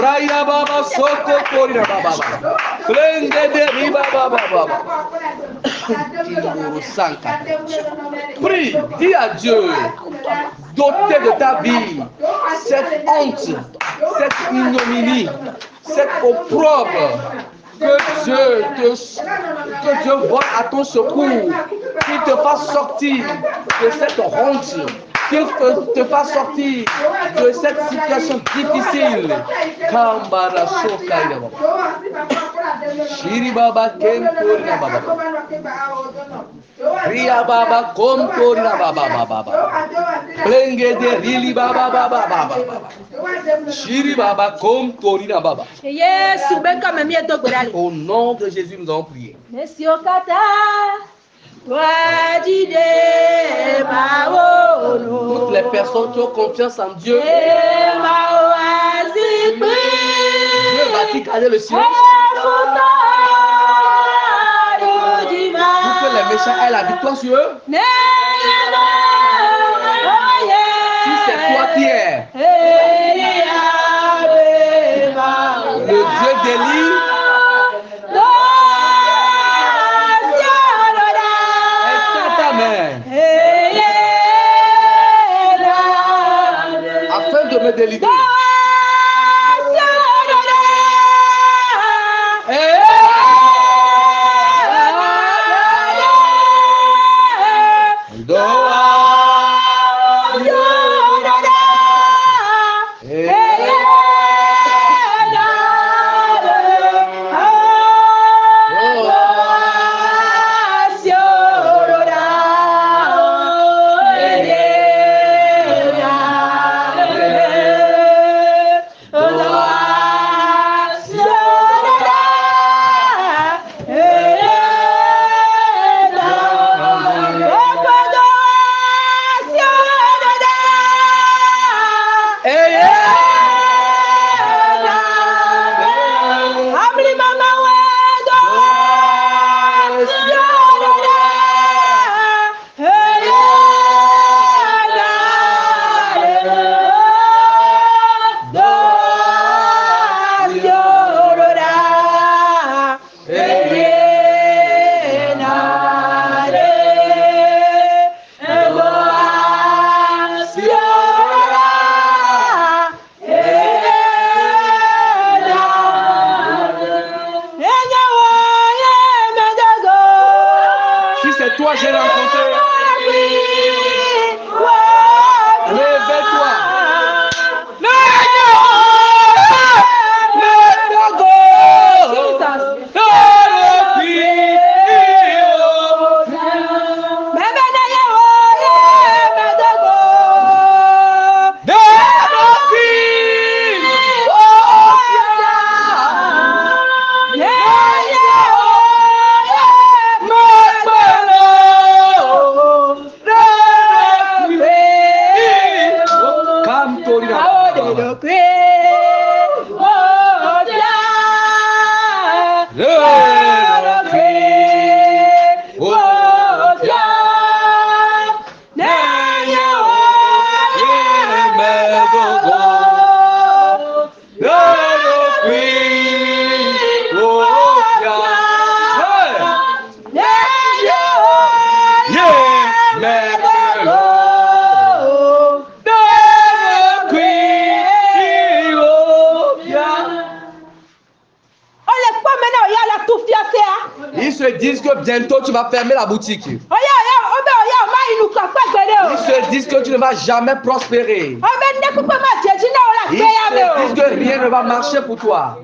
Raya baba soko korina baba. Plende de riba baba baba. Prie, dis à Dieu, doté de ta vie, cette honte, cette ignominie, cette opprobre, que Dieu voit à ton secours, qu'il te fasse sortir de cette honte, qu'il te fasse sortir de cette situation difficile. Kambara sokaina baba. Shiri baba kemporina baba. Ria baba komporina baba baba. Plenge de rili baba baba baba. Shiri baba komporina baba. Au nom de Jésus, nous allons prier. Toutes les personnes qui ont confiance en Dieu, Dieu va-t-il garder le silence pour que les méchants aient la victoire sur eux? Si c'est toi qui es le Dieu d'Élie, afin de me délivrer. Toi, j'ai rencontré. Réveille-toi. Réveille-toi. Ils se disent que bientôt tu vas fermer la boutique. Ils se disent que tu ne vas jamais prospérer. Ils se disent que rien ne va marcher pour toi.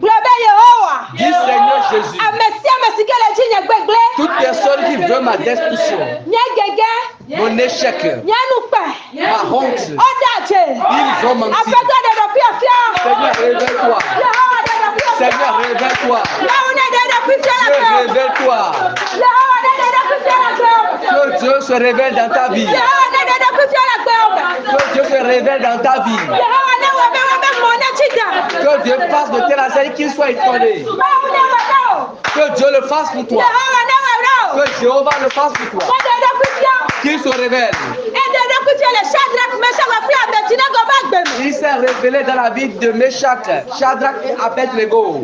Dis Seigneur Jésus, toute personne qui veut ma destruction, mon échec, ma honte, ils ont menti. Seigneur, révèle-toi. Seigneur, révèle-toi. Dieu, révèle-toi. Que Dieu se révèle dans ta vie. Que Dieu se révèle dans ta vie. Que Dieu fasse de telle enseigne qu'il soit étonné. Que Dieu le fasse pour toi. Que Jéhovah le fasse pour toi. Qu'il se révèle. Il s'est révélé dans la vie de Meshach, Shadrach et Abednego.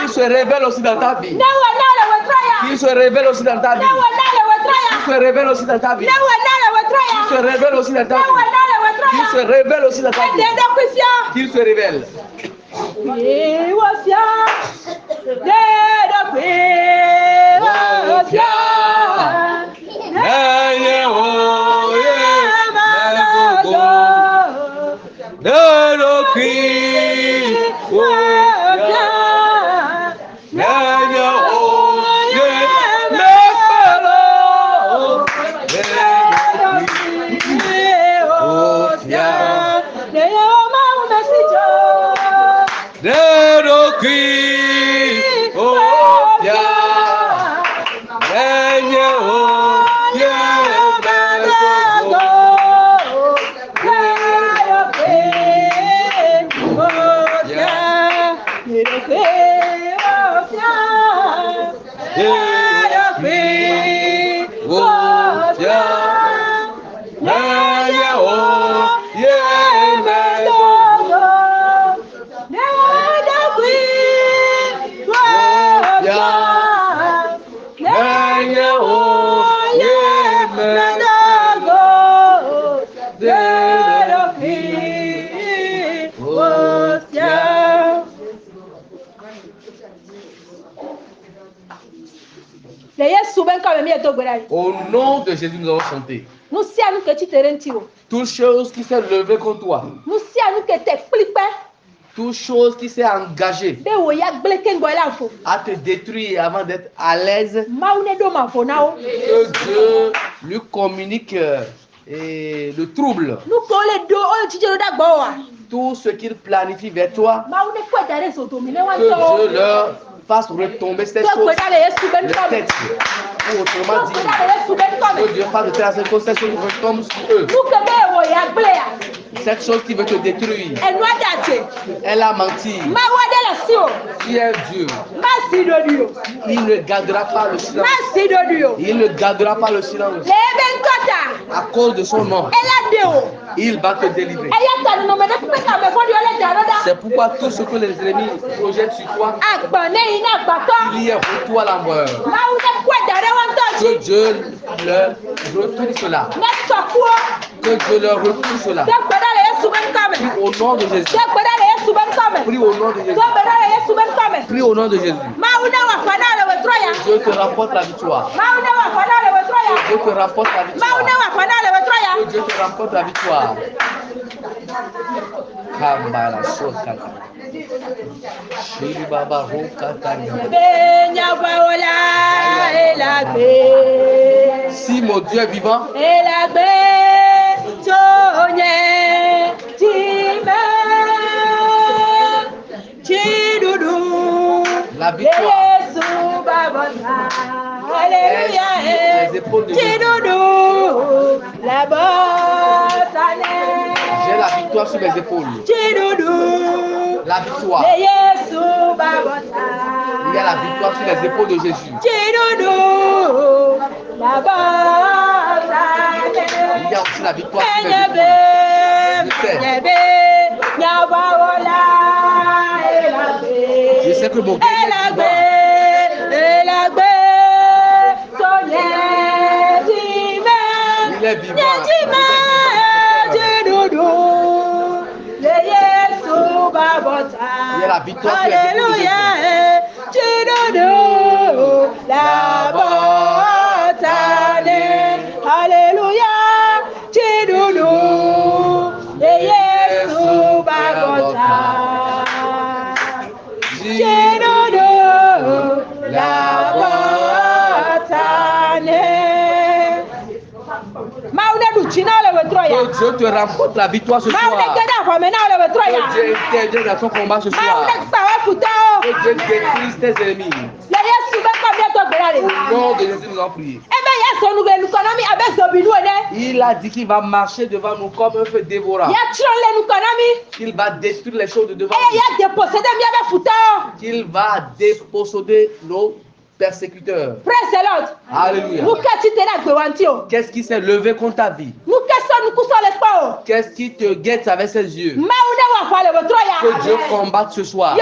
Il se révèle aussi dans ta vie. Il se révèle aussi dans ta vie. Il se révèle aussi dans ta vie. Il se révèle aussi dans ta vie. Il se révèle aussi dans ta vie. Qu'il se révèle. Au nom de Jésus, nous allons chanter. Toute chose qui s'est levée contre toi, toute chose qui s'est engagée à te détruire avant d'être à l'aise, que Dieu lui communique le trouble. Tout ce qu'il planifie vers toi, que Dieu leur fasse retomber cette chose, le tête. Ou autrement dit, que Dieu fasse de telle sorte que cette chose retombe sur eux. Cette chose qui veut te détruire, elle a menti. Qui est Dieu, il ne gardera pas le silence. Il ne gardera pas le silence. À cause de son nom, il va te délivrer. C'est pourquoi tout ce que les ennemis projettent sur toi, il y a pour toi la mort. Que Dieu leur retourne cela. Que Dieu leur retourne cela. Prie au nom de Jésus. Prie au nom de Jésus. Prie au nom de Jésus. Dieu te rapporte la victoire. Dieu te rapporte la victoire. Dieu te rapporte la victoire. Kambala sokata. Shiri baba rokata. Si mon Dieu est vivant, la victoire. Les épaules de Jésus. J'ai la victoire sur mes épaules. La victoire. Il y y a la victoire sur les épaules de Jésus. Il y a aussi la victoire sur les épaules. Je sais que mon guerrier il est vivant. Il y a la victoire sur les épaules de Que Dieu te remporte la victoire ce soir. Que Dieu dans son combat ce soir. Que Dieu détruise tes ennemis. Au nom de Jésus, nous en prions. Il a dit qu'il va marcher devant nous comme un feu dévorant. Qu'il va détruire les choses de devant nous. Qu'il va déposséder nos persécuteurs. Praise the Lord. Alléluia. Qu'est-ce qui s'est levé contre ta vie? Qu'est-ce qui te guette avec ses yeux? Que Dieu combatte ce soir.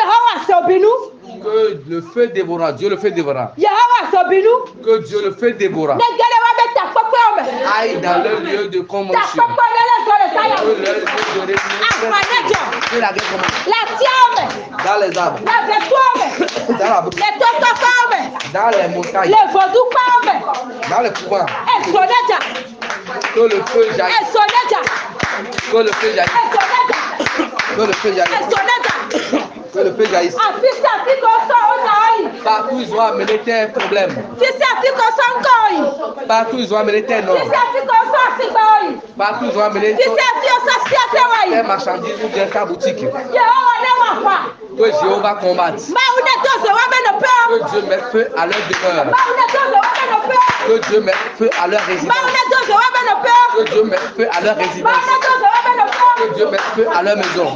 Que le feu dévorant, Dieu le feu dévorant. Que Dieu le feu dévorant aille dans le lieu de convention. Que le lieu de réunion. Que la guerre commence. Dans les arbres. Dans la bouche. Dans les montagnes. Dans le courant. Que le feu jaillisse. Que le feu jaillisse. Que le feu jaillisse. Que le feu jaillisse. Partout ils ont amené tes problèmes. Partout ils ont amené tes noms. Partout ils ont amené tes marchandises ou ta boutique. Que Jéhovah combatte. Que Dieu mette feu à leur demeure. Que Dieu mette feu à leur résidence. Que Dieu mette feu à leur résidence. Que Dieu mette feu à leur maison.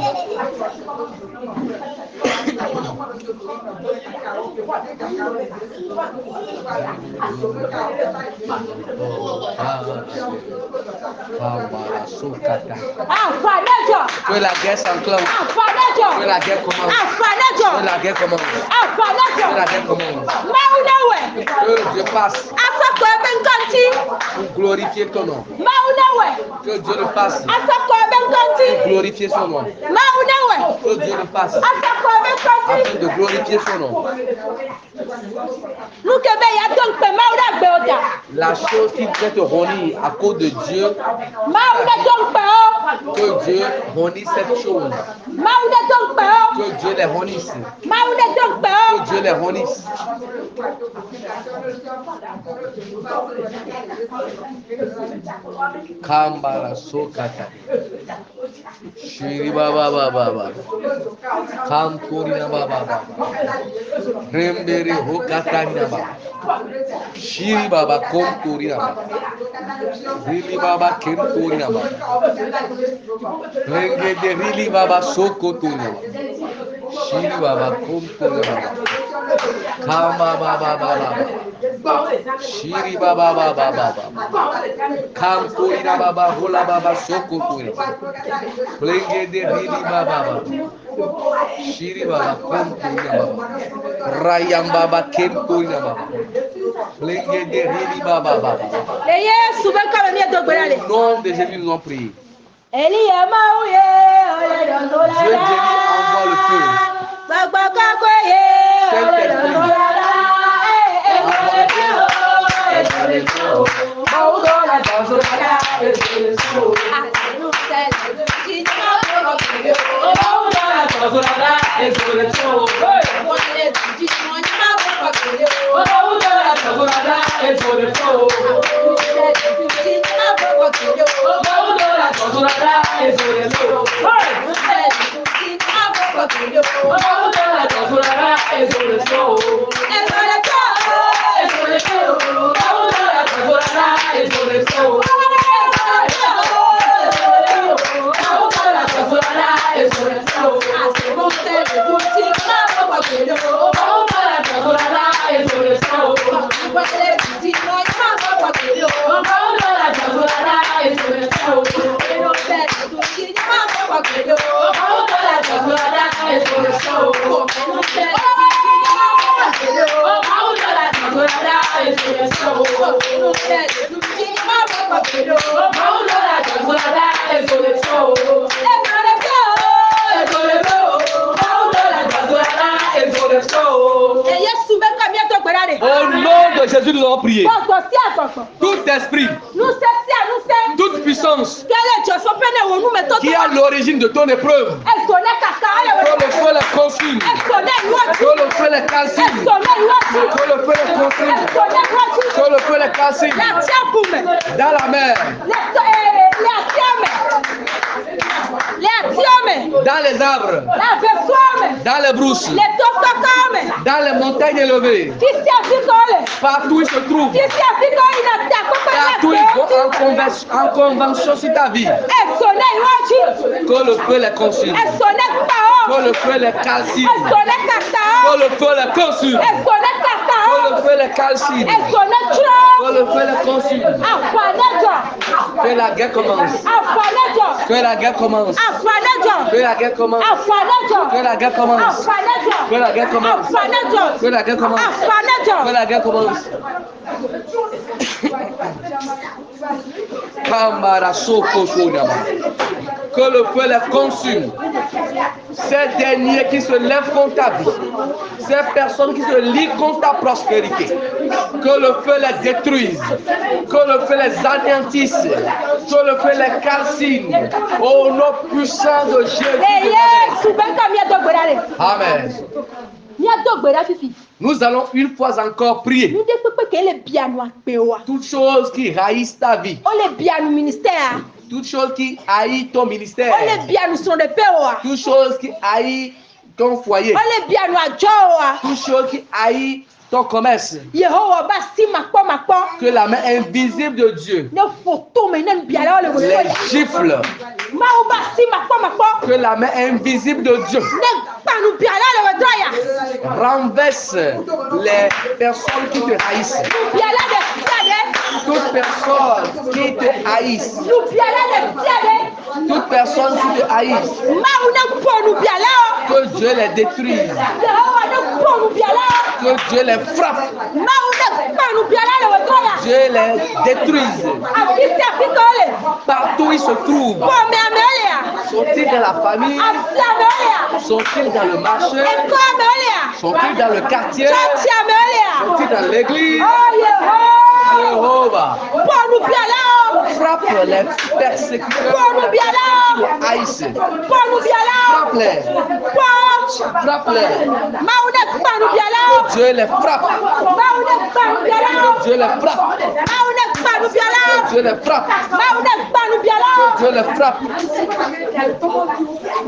Que la guerre s'enclenche. Que la guerre commence. Que la guerre commence. Que la guerre commence. Que Dieu passe pour glorifier ton nom. Que Dieu le fasse pour glorifier son nom. Que Dieu le fasse afin de glorifier son nom. La chose qui peut te honir à cause de Dieu, que Dieu honisse cette chose. Que Dieu les honisse. Que Dieu les honisse. Kambara sokata. Shiri baba baba. Kamturina baba. Rembere hokatanda baba. Shiri baba komturina baba. Rili baba kenturina baba. Renge de rili baba sokoturina baba. Shiri baba komturina baba. Kama baba baba. Shiri baba baba baba. Kamturina baba hola baba sokoturina. Renge de rili baba baba. Shiri baba komturina baba. Rayam baba kenturina baba. Renge de rili baba baba. Au nom de Jésus, nous en prions. Dieu dit, envoie le feu. Au nom de Jésus, nous allons prier. Tout esprit, toute puissance qui a l'origine de ton épreuve, que le feu les consume, que le feu les calcine, que le feu les consume, que le feu les calcine dans la mer, dans les arbres, dans les brousses, dans les montagnes élevées, partout où il se trouve, partout où ils vont en convention sur ta vie, que le feu les consume, que le feu les calcine, que le feu les consume, que le feu les calcine, que le feu les consume, que la guerre commence, que la guerre commence, que la guerre commence, que la guerre commence, que la guerre commence, que la guerre commence, que la guerre commence. Que le feu les consume. Ces derniers qui se lèvent contre ta vie, ces personnes qui se lient contre ta prospérité, que le feu les détruise, que le feu les anéantisse, que le feu les calcine, au nom puissant de Jésus. Amen. Nous allons une fois encore prier. Toutes choses qui haïssent ta vie, toutes choses qui haïssent ton ministère, toutes choses qui haïssent ton foyer, toutes choses qui haïssent ton commerce, que la main invisible de Dieu les gifle, que la main invisible de Dieu renverse les personnes qui te haïssent, toute personne qui te haïsse, toute personne qui te haïsse, que Dieu les détruise, que Dieu les frappe, Dieu les détruise, partout où ils se trouvent, sont-ils dans la famille, sont-ils dans le marché, sont-ils dans le quartier, sont-ils dans l'église. Jéhovah, frappe les persécuteurs, haïs, frappe-les, frappe-les, que Dieu les frappe, que Dieu les frappe, que Dieu les frappe, que Dieu les frappe.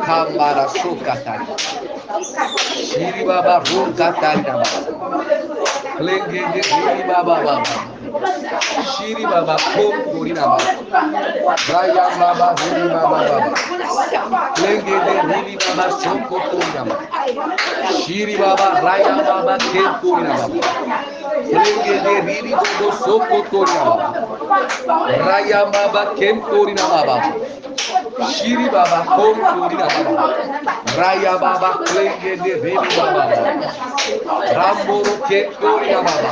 Kamara Sokatari, Shiribaba Rukatari, Klengende Baba. Shiri Baba Kurina Baba, Raya Baba Hiri Baba, Lenge de Hiri Baba Soko Kurina Baba, Shiri Baba Raya Baba Kurina Baba, Lenge de Hiri Baba Soko Kurina Baba, Raya Baba Kurina Baba, Shiri Baba Kurina Baba, Raya Baba Lenge de Hiri Baba, Ramboro Kurina Baba,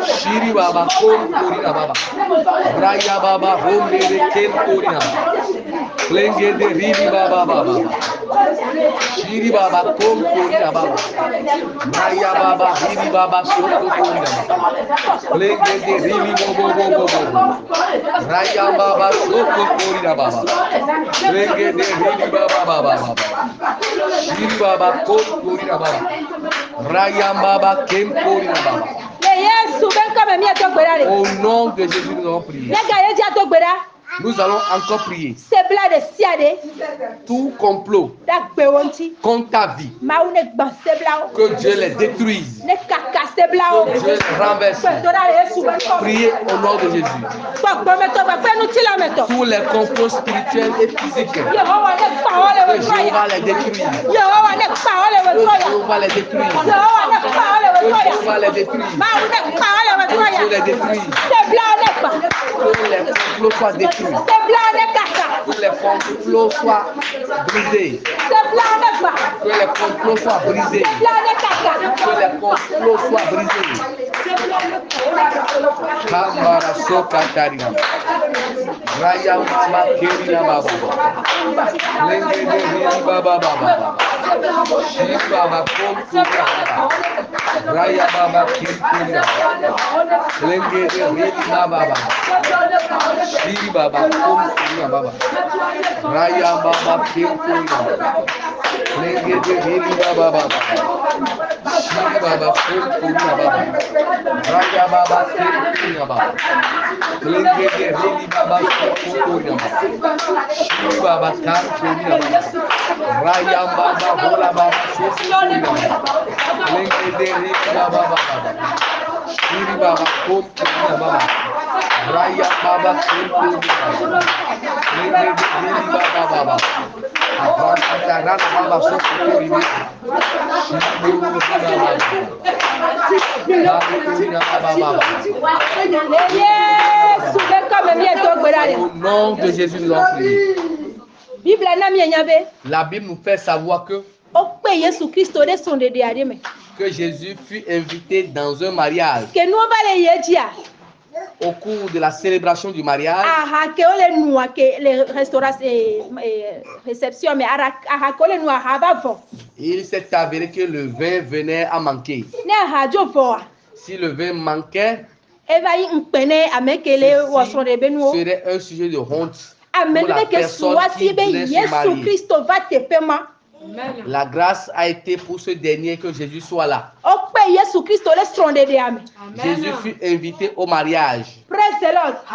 Shiri Baba Kurina Baba, Raya Baba Hombe de Ken Kurina Baba, Klenge de Ribi Baba Baba, Shiri Baba Kurina Baba, Raya Baba Ribi Baba Soko Kurina Baba, Klenge de Ribi Bobo, Raya Baba Soko Kurina Baba, Klenge de Ribi Baba Baba, Shiri Baba Kurina Baba, Raya Baba Ken Kurina Baba. Au nom de Jésus, nous allons prier. Nous allons encore prier. Tout complot contre ta vie, que Dieu les détruise, que Dieu les renverse. Priez au nom de Jésus. Tous les complots spirituels et physiques, que Jéhovah les détruise. Que Jéhovah les détruise. Que Jéhovah les détruise. Que Dieu les détruise. Que les complots soient détruits. Que les complots soient brisés. Que les complots soient brisés. Que les complots soient brisés. Kamara Sokatari. Raya Mama Kerina Baba. Lenge de Hiri Baba Baba. Shiri Baba Kom Kuria Baba. Raya Baba Kerina. Lenge de Hiri Baba Baba. Shiri Baba Kom Kuria Baba. Raya Baba Kerina. Lenge de Hiri Baba Baba. Shiri Baba Kom Kuria Baba. Raya Baba Kerina Baba. Lenge de Hiri Baba Kuria Baba. Shiri Baba Kam Kuria Baba. Raya Baba Bola Baba Kuria Baba. Lenge de Hiri Baba Baba. Shiri Baba Kom Kuria Baba. Raya Baba Kuria Baba. Lenge de Hiri Baba Baba. Avanta Baba Kuria Baba. Au nom de Jésus, nous avons prié. La Bible nous fait savoir que Jésus fut invité dans un mariage. Au cours de la célébration du mariage, il s'est avéré que le vin venait à manquer. Si le vin manquait, serait un sujet de honte pour la personne qui voulait se marier. La grâce a été pour ce dernier que Jésus soit là. Jésus fut invité au mariage.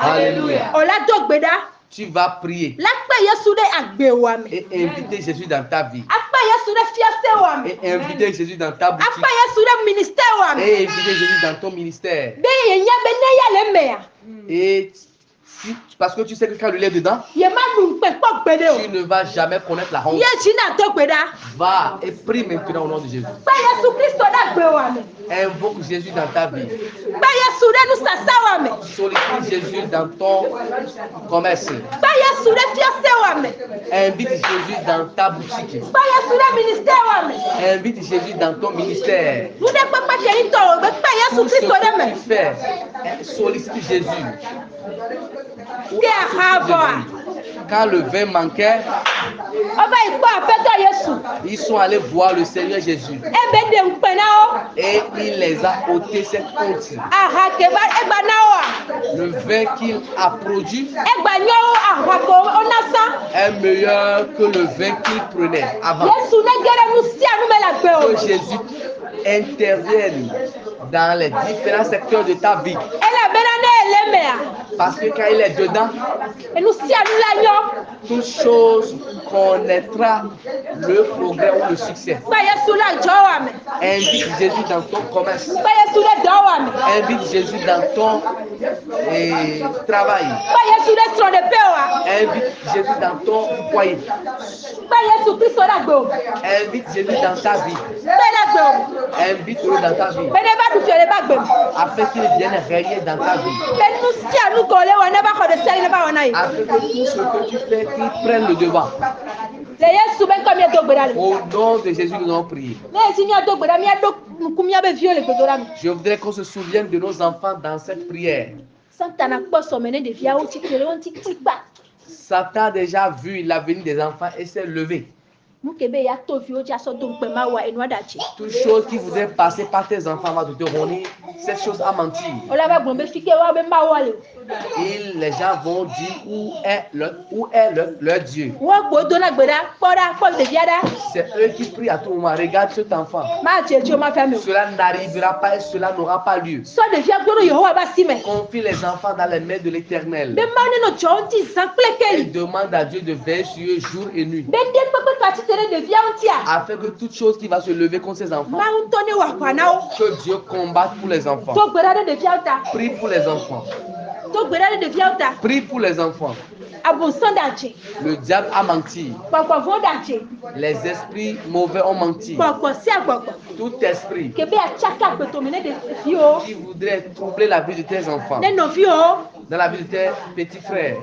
Alléluia. Tu vas prier et inviter Jésus dans ta vie. Et inviter Jésus dans ta boutique. Et inviter Jésus dans ton ministère. Et parce que tu sais que quand il est dedans, tu ne vas jamais connaître la honte. Va et prie maintenant au nom de Jésus. Invoque Jésus dans ta vie. Sollicite Jésus dans ton commerce. Invite Jésus dans ta boutique. Invite Jésus dans ton ministère. Tout ce que tu fais, sollicite Jésus. Quand le vin manquait, ils sont allés voir le Seigneur Jésus. Et il les a ôté cette honte. Le vin qu'il a produit est meilleur que le vin qu'il prenait avant. Que Jésus intervienne dans les différents secteurs de ta vie. Parce que quand il est dedans, toute chose connaîtra le progrès ou le succès. Invite Jésus dans ton commerce. Invite Jésus dans ton travail. Invite Jésus dans ton foyer. Invite Jésus dans ta vie. Invite-le dans ta vie. Afin qu'il vienne régner dans ta vie. Afin que tout ce que tu fais, qu'il prenne le devant. Au nom de Jésus, nous allons prier. Je voudrais qu'on se souvienne de nos enfants dans cette prière. Satan a déjà vu l'avenir des enfants et s'est levé. Toute chose qui voudrait passer par tes enfants va te ronner, cette chose a menti. Et les gens vont dire où est leur Dieu. C'est eux qui prient à tout moment. Regarde cet enfant. Cela n'arrivera pas et cela n'aura pas lieu. Confie les enfants dans les mains de l'Éternel. Et demande à Dieu de veiller sur eux jour et nuit. Afin que toute chose qui va se lever contre ces enfants, que Dieu combatte pour les enfants. Prie pour les enfants. Prie pour les enfants. Le diable a menti. Les esprits mauvais ont menti. Tout esprit qui voudrait troubler la vie de tes enfants, dans la vie de tes petits frères.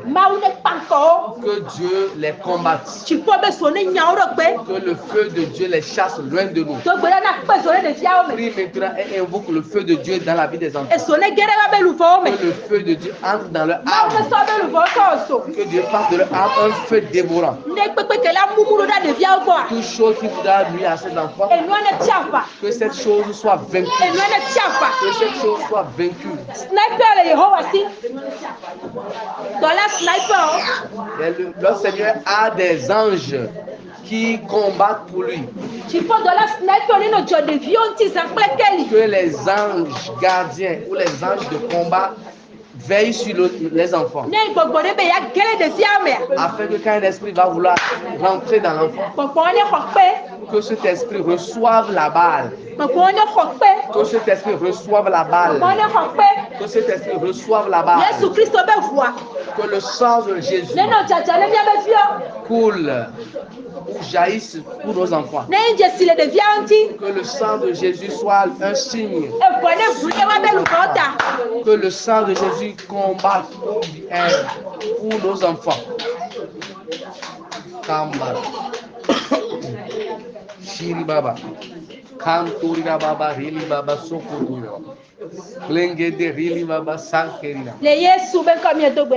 Que Dieu les combatte. Que le feu de Dieu les chasse loin de nous. Prie maintenant et invoque le feu de Dieu dans la vie des enfants. Que le feu de Dieu entre dans leur âme. Que Dieu fasse de leur âme un feu dévorant. Toute chose qui voudra nuire à ces enfants, que cette chose soit vaincue. Que cette chose soit vaincue. Le Seigneur a des anges qui combattent pour lui. Que les anges gardiens ou les anges de combat veillent sur les enfants. Afin que quand un esprit va vouloir rentrer dans l'enfant, que cet esprit reçoive la balle. Que cet esprit reçoive la balle. Que cet esprit reçoive la balle. Que le sang de Jésus coule ou jaillisse pour nos enfants. Que le sang de Jésus soit un signe. Que le sang de Jésus combatte pour nos enfants. Kamba. Shiri Baba. Kanturira Baba, Rili Baba, Sokurira. Blengede, Rili Baba, Sankerina.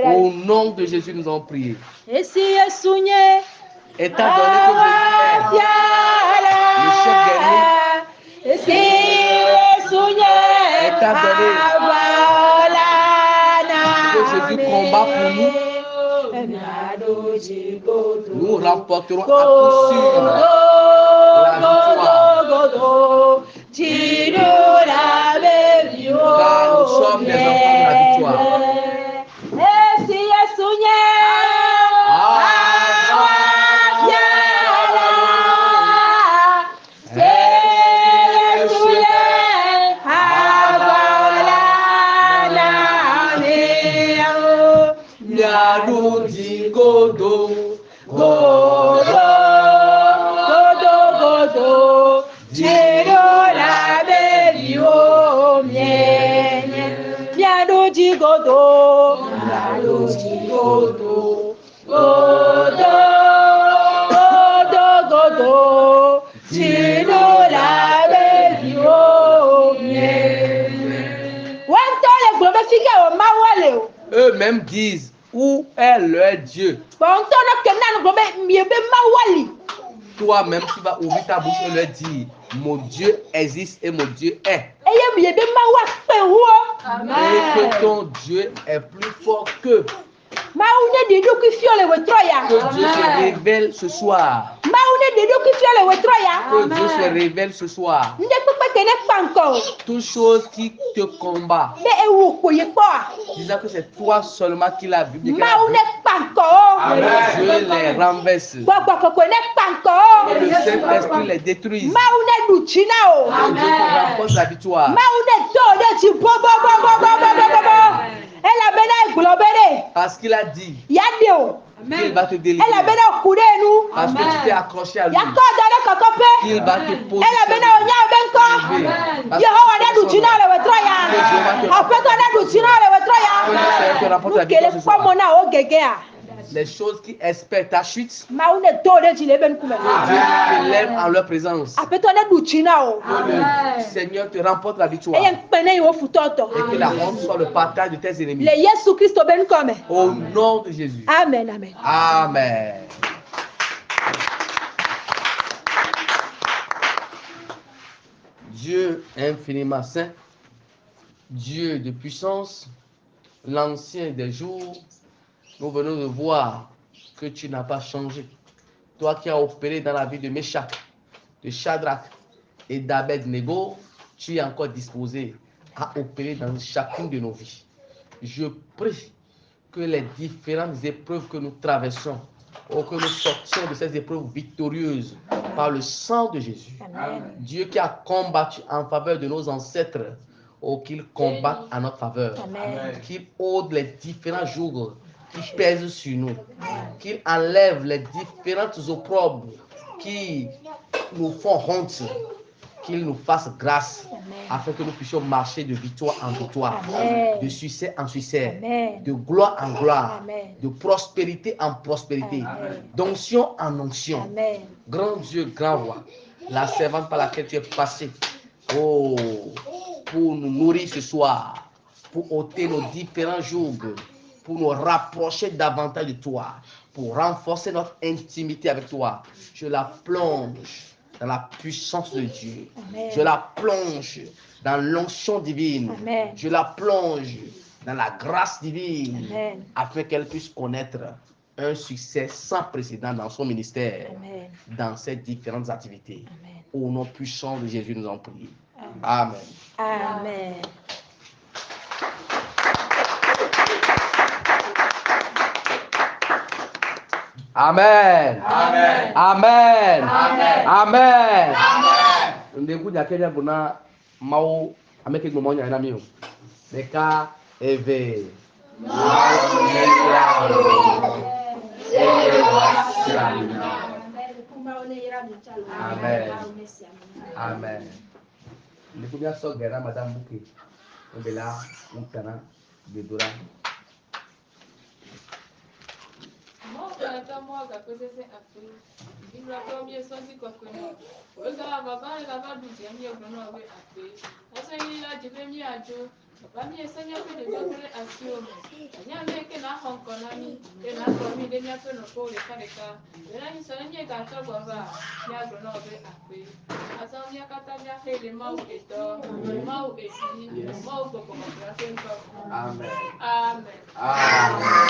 Au nom de Jésus, nous avons prié. Étant donné que Jésus est le chef guerrier, étant donné que Jésus combat pour nous, nous remporterons à coup sûr la victoire. Car nous sommes des enfants de la victoire. Godo, godo, godo, godo, Giro la belio, miado di godo, miado di godo, godo, godo, godo, Giro la belio, eux-mêmes disent. Où est leur Dieu? Toi-même, tu vas ouvrir ta bouche et leur dire, mon Dieu existe et mon Dieu est. Amen. Et que ton Dieu est plus fort que. Que Dieu se révèle ce soir. Que Dieu se révèle ce soir. Toute chose qui te combat, disant que c'est toi seulement qui l'as vu, Dieu les renverse. Que le Saint-Esprit les détruise. Que Dieu te remporte la victoire. Parce qu'il a dit qu'il va te délivrer. Parce que tu t'es accroché à lui. Il va te poser. Les choses qui espèrent ta chute, Dieu te lève en leur présence. Que le Seigneur te remporte la victoire. Et que la honte soit le partage de tes ennemis. Au nom de Jésus. Amen, amen. Amen. Dieu infiniment saint, Dieu de puissance, l'ancien des jours, nous venons de voir que tu n'as pas changé. Toi qui as opéré dans la vie de Meshach, de Shadrach et d'Abed-Nego, tu es encore disposé à opérer dans chacune de nos vies. Je prie que les différentes épreuves que nous traversons, ou que nous sortions de ces épreuves victorieuses par le sang de Jésus. Amen. Dieu qui a combattu en faveur de nos ancêtres, ou qu'il combatte en notre faveur. Qu'il ôte les différents jours qui pèsent sur nous. Qu'il enlève les différentes opprobes qui nous font honte. qu'il nous fasse grâce Amen. afin que nous puissions marcher de victoire en victoire, Amen. de succès en succès, Amen. de gloire en gloire, Amen. de prospérité en prospérité, Amen. d'onction en onction. Amen. Grand Dieu, grand roi, la servante par laquelle tu es passé, oh, pour nous nourrir ce soir, pour ôter nos différents jours, pour nous rapprocher davantage de toi, pour renforcer notre intimité avec toi. Je la plonge dans la puissance de Dieu. Amen. Je la plonge dans l'onction divine. Amen. Je la plonge dans la grâce divine, Amen. afin qu'elle puisse connaître un succès sans précédent dans son ministère, Amen. dans ses différentes activités. Amen. Au nom puissant de Jésus, nous en prions. Amen. Amen. Amen. Amen. Amen. Amen. Amen. Ndeku jakenya buna mau ameke gbomo nya na mi o. Meka eve. Amen. Amen. Ndeku bia so gera madam buki. Obela mutana bedura. Amen. Amen.